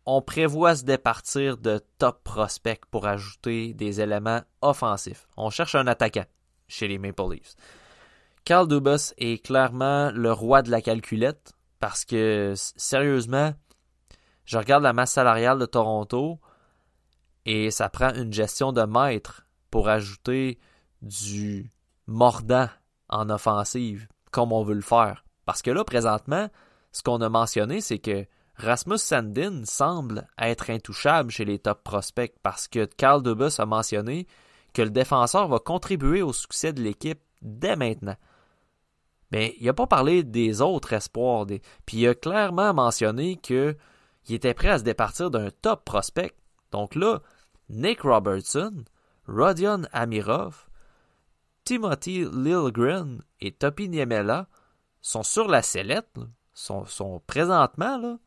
On prévoit se départir de top prospects pour ajouter des éléments offensifs. On cherche un attaquant chez les Maple Leafs. Carl Dubas est clairement le roi de la calculette parce que, sérieusement, je regarde la masse salariale de Toronto et ça prend une gestion de maître pour ajouter du mordant en offensive comme on veut le faire. Parce que là, présentement, ce qu'on a mentionné, c'est que Rasmus Sandin semble être intouchable chez les top prospects parce que Carl Dubas a mentionné que le défenseur va contribuer au succès de l'équipe dès maintenant. Mais il n'a pas parlé des autres espoirs. Puis il a clairement mentionné qu'il était prêt à se départir d'un top prospect. Donc là, Nick Robertson, Rodion Amirov, Timothy Liljegren et Topi Niemela sont sur la sellette, sont présentement, là.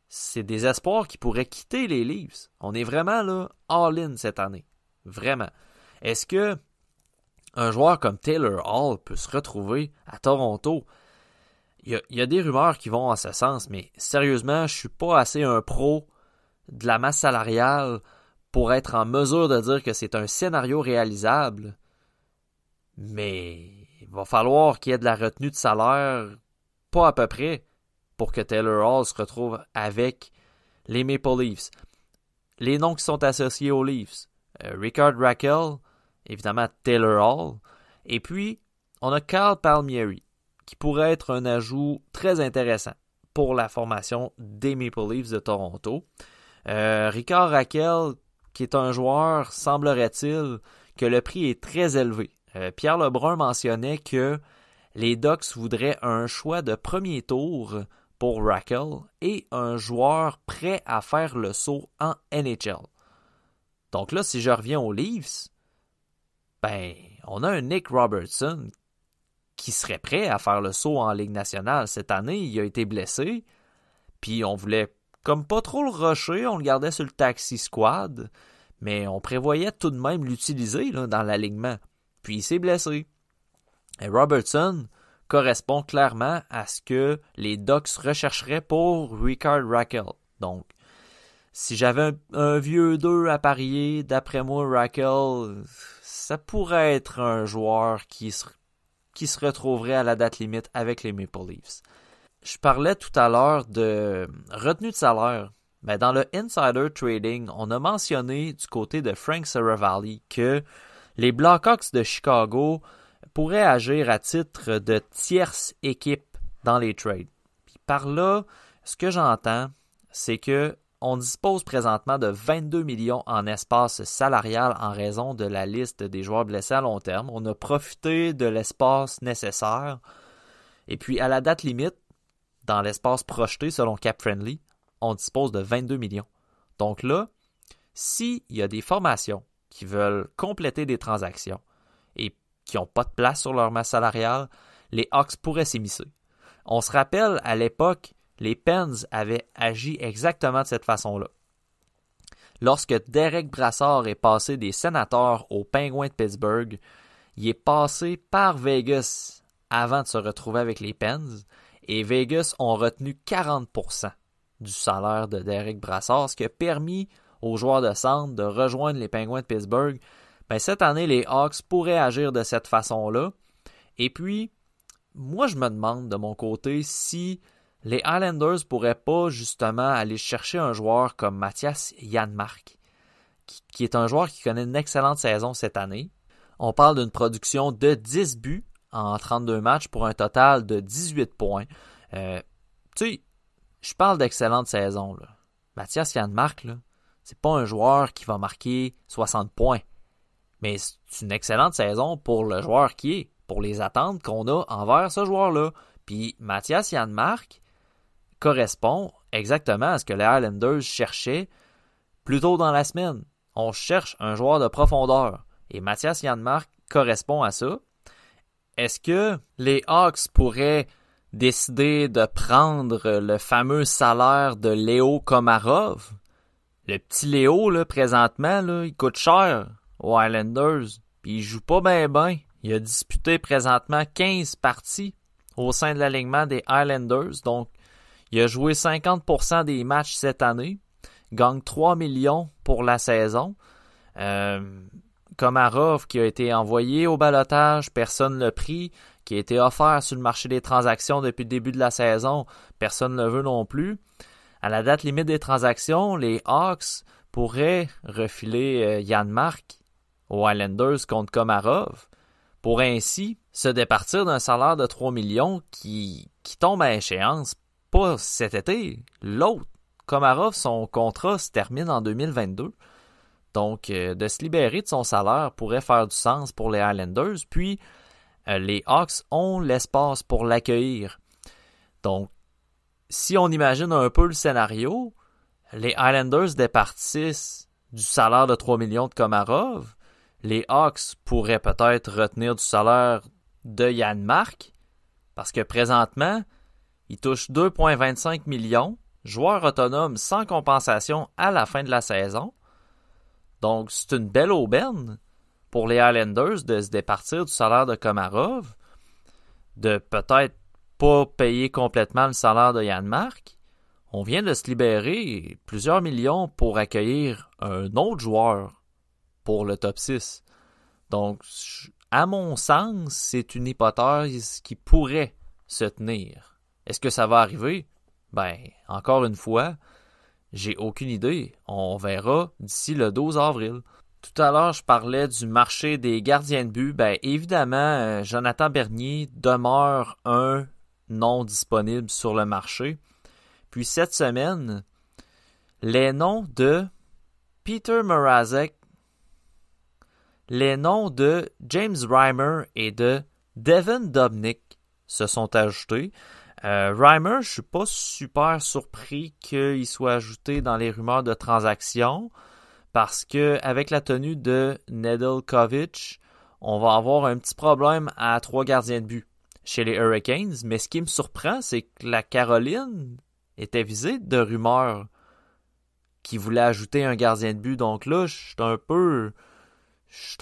C'est des espoirs qui pourraient quitter les Leafs. On est vraiment là all-in cette année. Vraiment. Est-ce que un joueur comme Taylor Hall peut se retrouver à Toronto. Il y a des rumeurs qui vont en ce sens, mais sérieusement, je suis pas assez un pro de la masse salariale pour être en mesure de dire que c'est un scénario réalisable. Mais il va falloir qu'il y ait de la retenue de salaire, pas à peu près, pour que Taylor Hall se retrouve avec les Maple Leafs. Les noms qui sont associés aux Leafs, Rickard Rakell, évidemment Taylor Hall, et puis on a Kyle Palmieri, qui pourrait être un ajout très intéressant pour la formation des Maple Leafs de Toronto. Rickard Rakell, qui est un joueur, semblerait-il, que le prix est très élevé. Pierre Lebrun mentionnait que les Ducks voudraient un choix de premier tour pour Rakell et un joueur prêt à faire le saut en NHL. Donc là, si je reviens aux Leafs, on a un Nick Robertson qui serait prêt à faire le saut en Ligue nationale. Cette année, il a été blessé, puis on voulait comme pas trop le rusher, on le gardait sur le taxi squad, mais on prévoyait tout de même l'utiliser là, dans l'alignement. Puis il s'est blessé. Et Robertson correspond clairement à ce que les Ducks rechercheraient pour Rickard Rakell. Donc, si j'avais un vieux 2 à parier, d'après moi, Rakell, ça pourrait être un joueur qui se retrouverait à la date limite avec les Maple Leafs. Je parlais tout à l'heure de retenue de salaire. Mais dans le Insider Trading, on a mentionné du côté de Frank Seravalli que les Blackhawks de Chicago pourraient agir à titre de tierce équipe dans les trades. Puis par là, ce que j'entends, c'est que on dispose présentement de 22 millions en espace salarial en raison de la liste des joueurs blessés à long terme. On a profité de l'espace nécessaire. Et puis, à la date limite, dans l'espace projeté selon Cap Friendly, on dispose de 22 millions. Donc là, s'il y a des formations qui veulent compléter des transactions et qui n'ont pas de place sur leur masse salariale, les Hawks pourraient s'immiscer. On se rappelle, à l'époque, les Pens avaient agi exactement de cette façon-là. Lorsque Derek Brassard est passé des Sénateurs aux Penguins de Pittsburgh, il est passé par Vegas avant de se retrouver avec les Pens, et Vegas ont retenu 40% du salaire de Derek Brassard, ce qui a permis aux joueurs de centre de rejoindre les Penguins de Pittsburgh. Cette année, les Hawks pourraient agir de cette façon-là. Et puis, moi, je me demande de mon côté si les Islanders pourraient pas justement aller chercher un joueur comme Mathias Janmark, qui est un joueur qui connaît une excellente saison cette année. On parle d'une production de 10 buts en 32 matchs pour un total de 18 points. Je parle d'excellente saison, là. Mathias Janmark, là, c'est pas un joueur qui va marquer 60 points. Mais c'est une excellente saison pour le joueur qui est, pour les attentes qu'on a envers ce joueur-là. Puis Mathias Janmark correspond exactement à ce que les Islanders cherchaient plus tôt dans la semaine. On cherche un joueur de profondeur. Et Mathias Janmark correspond à ça. Est-ce que les Hawks pourraient décider de prendre le fameux salaire de Léo Komarov? Le petit Léo, là, présentement, là, il coûte cher aux Islanders. Puis il joue pas bien. Il a disputé présentement 15 parties au sein de l'alignement des Islanders. Donc, il a joué 50% des matchs cette année. Gagne 3 millions pour la saison. Komarov qui a été envoyé au ballottage, personne ne l'a pris. Qui a été offert sur le marché des transactions depuis le début de la saison, personne ne le veut non plus. À la date limite des transactions, les Hawks pourraient refiler Janmark aux Islanders contre Komarov pour ainsi se départir d'un salaire de 3 millions qui tombe à échéance, pas cet été, l'autre. Komarov, son contrat se termine en 2022. Donc, de se libérer de son salaire pourrait faire du sens pour les Islanders. Puis, les Hawks ont l'espace pour l'accueillir. Donc, si on imagine un peu le scénario, les Islanders départissent du salaire de 3 millions de Komarov. Les Hawks pourraient peut-être retenir du salaire de Janmark, parce que présentement, il touche 2,25 millions, joueur autonome sans compensation à la fin de la saison. Donc, c'est une belle aubaine pour les Islanders de se départir du salaire de Komarov, de peut-être pas payer complètement le salaire de Janmark. On vient de se libérer plusieurs millions pour accueillir un autre joueur pour le top 6. Donc, à mon sens, c'est une hypothèse qui pourrait se tenir. Est-ce que ça va arriver? Ben, encore une fois, j'ai aucune idée. On verra d'ici le 12 avril. Tout à l'heure, je parlais du marché des gardiens de but. Ben, évidemment, Jonathan Bernier demeure un nom disponible sur le marché. Puis cette semaine, les noms de Peter Mrazek, les noms de James Reimer et de Devan Dubnyk se sont ajoutés. Reimer, je suis pas super surpris qu'il soit ajouté dans les rumeurs de transactions parce que avec la tenue de Nedeljkovic, on va avoir un petit problème à 3 gardiens de but chez les Hurricanes. Mais ce qui me surprend, c'est que la Caroline était visée de rumeurs qui voulait ajouter un gardien de but. Donc là, je suis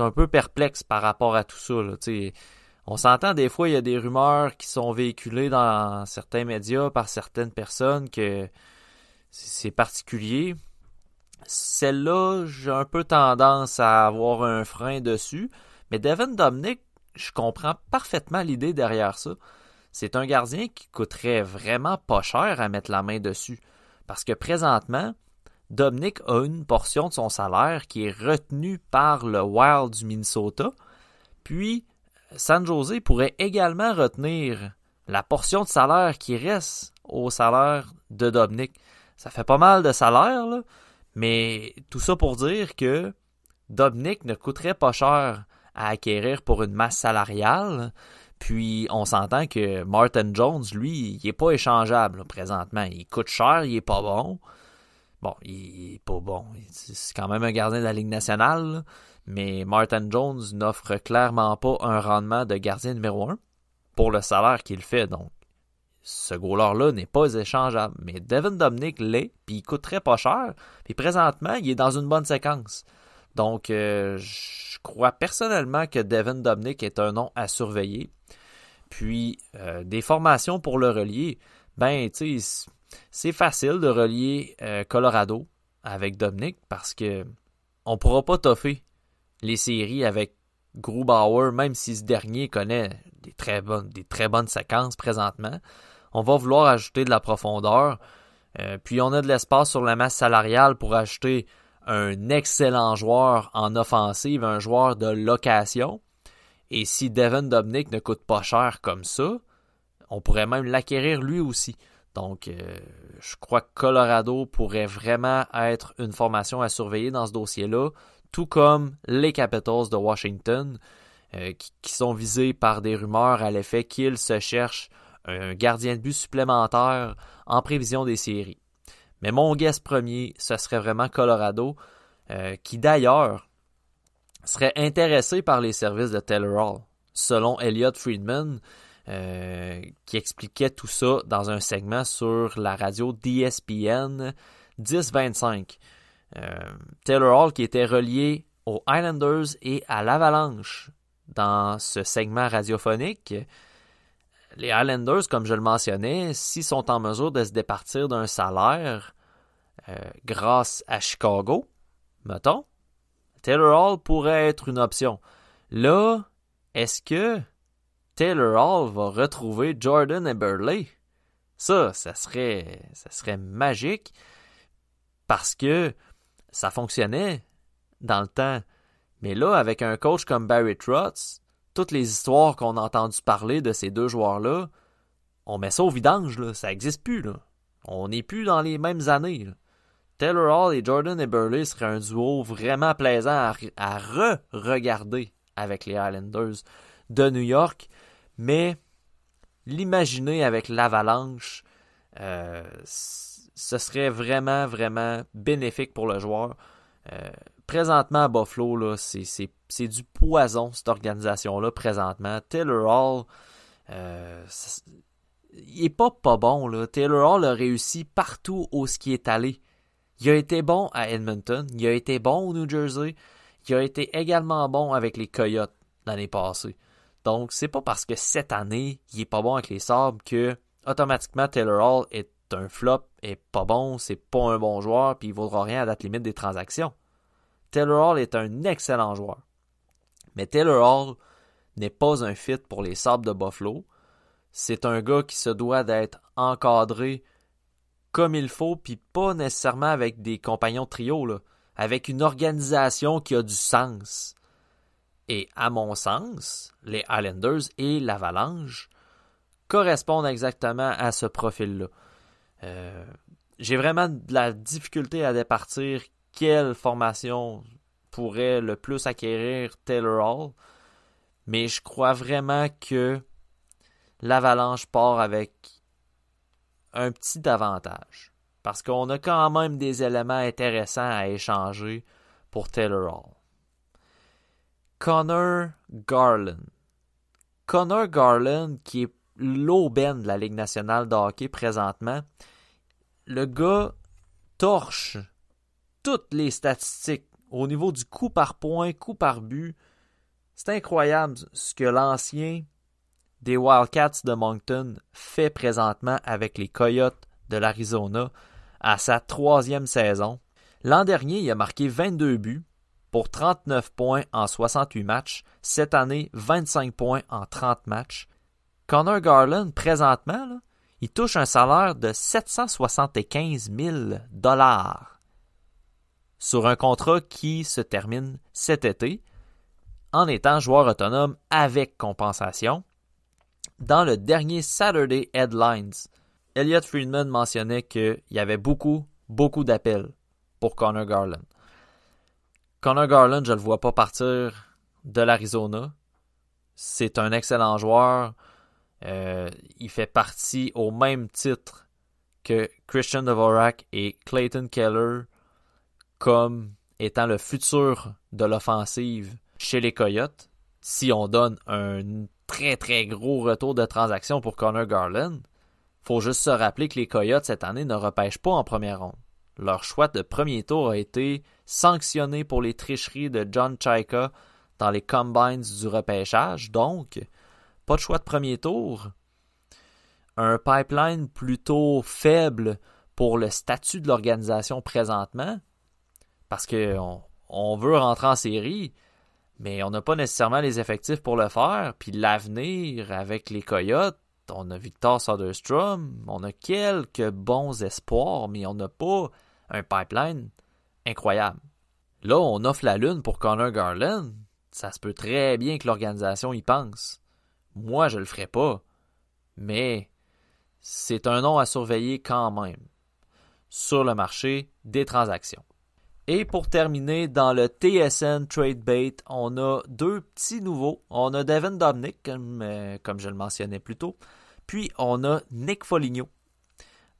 un peu perplexe par rapport à tout ça. Là. On s'entend des fois, il y a des rumeurs qui sont véhiculées dans certains médias par certaines personnes que c'est particulier. Celle-là, j'ai un peu tendance à avoir un frein dessus. Mais Devan Dubnyk, je comprends parfaitement l'idée derrière ça. C'est un gardien qui coûterait vraiment pas cher à mettre la main dessus. Parce que présentement, Dubnyk a une portion de son salaire qui est retenue par le Wild du Minnesota. Puis, San Jose pourrait également retenir la portion de salaire qui reste au salaire de Dubnyk. Ça fait pas mal de salaire, là, mais tout ça pour dire que Dubnyk ne coûterait pas cher à acquérir pour une masse salariale. Puis, on s'entend que Martin Jones, lui, il n'est pas échangeable là, présentement. Il coûte cher, il n'est pas bon. Bon, il n'est pas bon. C'est quand même un gardien de la Ligue nationale, là. Mais Martin Jones n'offre clairement pas un rendement de gardien numéro 1 pour le salaire qu'il fait. Donc, ce goaler-là n'est pas échangeable. Mais Devan Dubnyk l'est, puis il coûterait pas cher. Puis présentement, il est dans une bonne séquence. Donc, je crois personnellement que Devan Dubnyk est un nom à surveiller. Puis, des formations pour le relier, ben, tu sais, c'est facile de relier Colorado avec Dubnyk parce que on pourra pas toffer les séries avec Grubauer, même si ce dernier connaît des très bonnes séquences présentement. On va vouloir ajouter de la profondeur. Puis on a de l'espace sur la masse salariale pour ajouter un excellent joueur en offensive, un joueur de location. Et si Devan Dubnyk ne coûte pas cher comme ça, on pourrait même l'acquérir lui aussi. Donc, je crois que Colorado pourrait vraiment être une formation à surveiller dans ce dossier-là, tout comme les Capitals de Washington, qui sont visés par des rumeurs à l'effet qu'ils se cherchent un gardien de but supplémentaire en prévision des séries. Mais mon guess premier, ce serait vraiment Colorado, qui d'ailleurs serait intéressé par les services de Taylor Hall, selon Elliot Friedman, qui expliquait tout ça dans un segment sur la radio d'ESPN 1025. Taylor Hall qui était relié aux Islanders et à l'Avalanche dans ce segment radiophonique. Les Islanders, comme je le mentionnais, s'ils sont en mesure de se départir d'un salaire grâce à Chicago, mettons, Taylor Hall pourrait être une option. Là, est-ce que Taylor Hall va retrouver Jordan Eberle? Ça serait magique parce que ça fonctionnait dans le temps. Mais là, avec un coach comme Barry Trotz, toutes les histoires qu'on a entendu parler de ces deux joueurs-là, on met ça au vidange, là. Ça n'existe plus. Là. On n'est plus dans les mêmes années. Là. Taylor Hall et Jordan Eberle seraient un duo vraiment plaisant à re-regarder avec les Islanders de New York. Mais l'imaginer avec l'Avalanche, ce serait vraiment, vraiment bénéfique pour le joueur. Présentement à Buffalo, là, c'est du poison, cette organisation-là, présentement. Taylor Hall, il est pas bon. Là. Taylor Hall a réussi partout où ce qui est allé. Il a été bon à Edmonton, il a été bon au New Jersey, Il a été également bon avec les Coyotes l'année passée. Donc, c'est pas parce que cette année, il est pas bon avec les Sabres que automatiquement Taylor Hall est un flop, est pas bon, c'est pas un bon joueur, puis il vaudra rien à date limite des transactions. Taylor Hall est un excellent joueur. Mais Taylor Hall n'est pas un fit pour les Sabres de Buffalo. C'est un gars qui se doit d'être encadré comme il faut, puis pas nécessairement avec des compagnons de trio, là, avec une organisation qui a du sens. Et à mon sens, les Islanders et l'Avalanche correspondent exactement à ce profil-là. J'ai vraiment de la difficulté à départir quelle formation pourrait le plus acquérir Taylor Hall, mais je crois vraiment que l'Avalanche part avec un petit avantage, parce qu'on a quand même des éléments intéressants à échanger pour Taylor Hall. Connor Garland. Connor Garland, qui est l'aubaine de la Ligue nationale de hockey présentement, le gars torche toutes les statistiques au niveau du coup par point, coup par but. C'est incroyable ce que l'ancien des Wildcats de Moncton fait présentement avec les Coyotes de l'Arizona à sa 3e saison. L'an dernier, il a marqué 22 buts pour 39 points en 68 matchs. Cette année, 25 points en 30 matchs. Connor Garland, présentement, là, il touche un salaire de 775 000 $ sur un contrat qui se termine cet été en étant joueur autonome avec compensation. Dans le dernier Saturday Headlines, Elliotte Friedman mentionnait qu'il y avait beaucoup d'appels pour Connor Garland. Connor Garland, je ne le vois pas partir de l'Arizona. C'est un excellent joueur. Il fait partie au même titre que Christian Dvorak et Clayton Keller comme étant le futur de l'offensive chez les Coyotes. Si on donne un très très gros retour de transaction pour Connor Garland, faut juste se rappeler que les Coyotes cette année ne repêchent pas en première ronde. Leur choix de premier tour a été sanctionné pour les tricheries de John Chayka dans les combines du repêchage, donc pas de choix de premier tour. Un pipeline plutôt faible pour le statut de l'organisation présentement, parce qu'on veut rentrer en série, mais on n'a pas nécessairement les effectifs pour le faire. Puis l'avenir avec les Coyotes, on a Victor Soderstrom, on a quelques bons espoirs, mais on n'a pas un pipeline incroyable. Là, on offre la lune pour Connor Garland. Ça se peut très bien que l'organisation y pense. Moi, je le ferai pas. Mais c'est un nom à surveiller quand même sur le marché des transactions. Et pour terminer, dans le TSN Trade Bait, on a 2 petits nouveaux. On a Devin Dubnyk, comme je le mentionnais plus tôt. Puis on a Nick Foligno,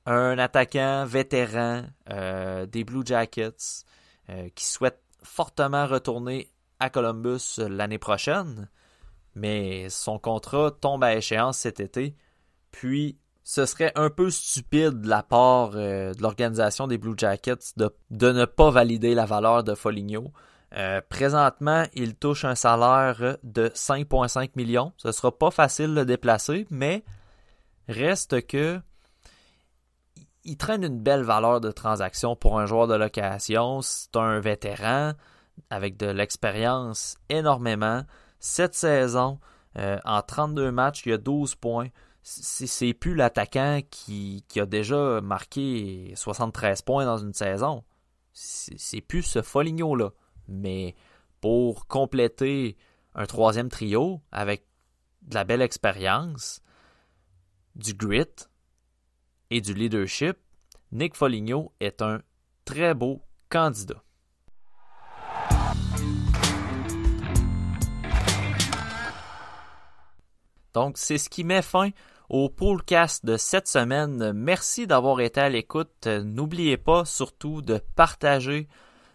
un attaquant vétéran des Blue Jackets qui souhaite fortement retourner à Columbus l'année prochaine. Mais son contrat tombe à échéance cet été. Puis ce serait un peu stupide de la part de l'organisation des Blue Jackets de ne pas valider la valeur de Foligno. Présentement, il touche un salaire de 5,5 millions. Ce ne sera pas facile de le déplacer, mais reste que il traîne une belle valeur de transaction pour un joueur de location. C'est un vétéran avec de l'expérience énormément. Cette saison, en 32 matchs, il y a 12 points. C'est plus l'attaquant qui a déjà marqué 73 points dans une saison. C'est plus ce Foligno-là. Mais pour compléter un 3e trio avec de la belle expérience, du grit et du leadership, Nick Foligno est un très beau candidat. Donc, c'est ce qui met fin au podcast de cette semaine. Merci d'avoir été à l'écoute. N'oubliez pas surtout de partager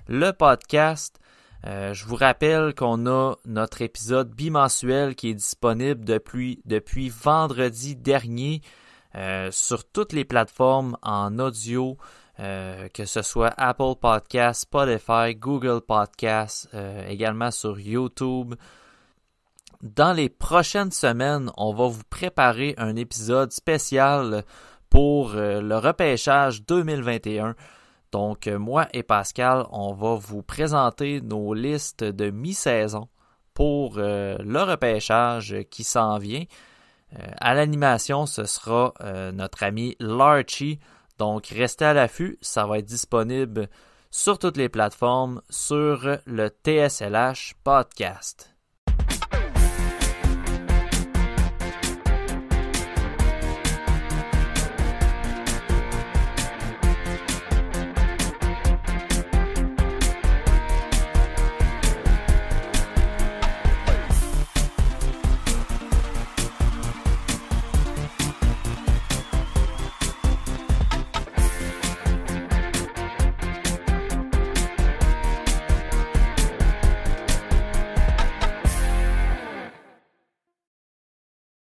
le podcast. Je vous rappelle qu'on a notre épisode bimensuel qui est disponible depuis vendredi dernier sur toutes les plateformes en audio, que ce soit Apple Podcasts, Spotify, Google Podcasts, également sur YouTube. Dans les prochaines semaines, on va vous préparer un épisode spécial pour le repêchage 2021. Donc, moi et Pascal, on va vous présenter nos listes de mi-saison pour le repêchage qui s'en vient. À l'animation, ce sera notre ami Larchie. Donc, restez à l'affût. Ça va être disponible sur toutes les plateformes sur le TSLH Podcast.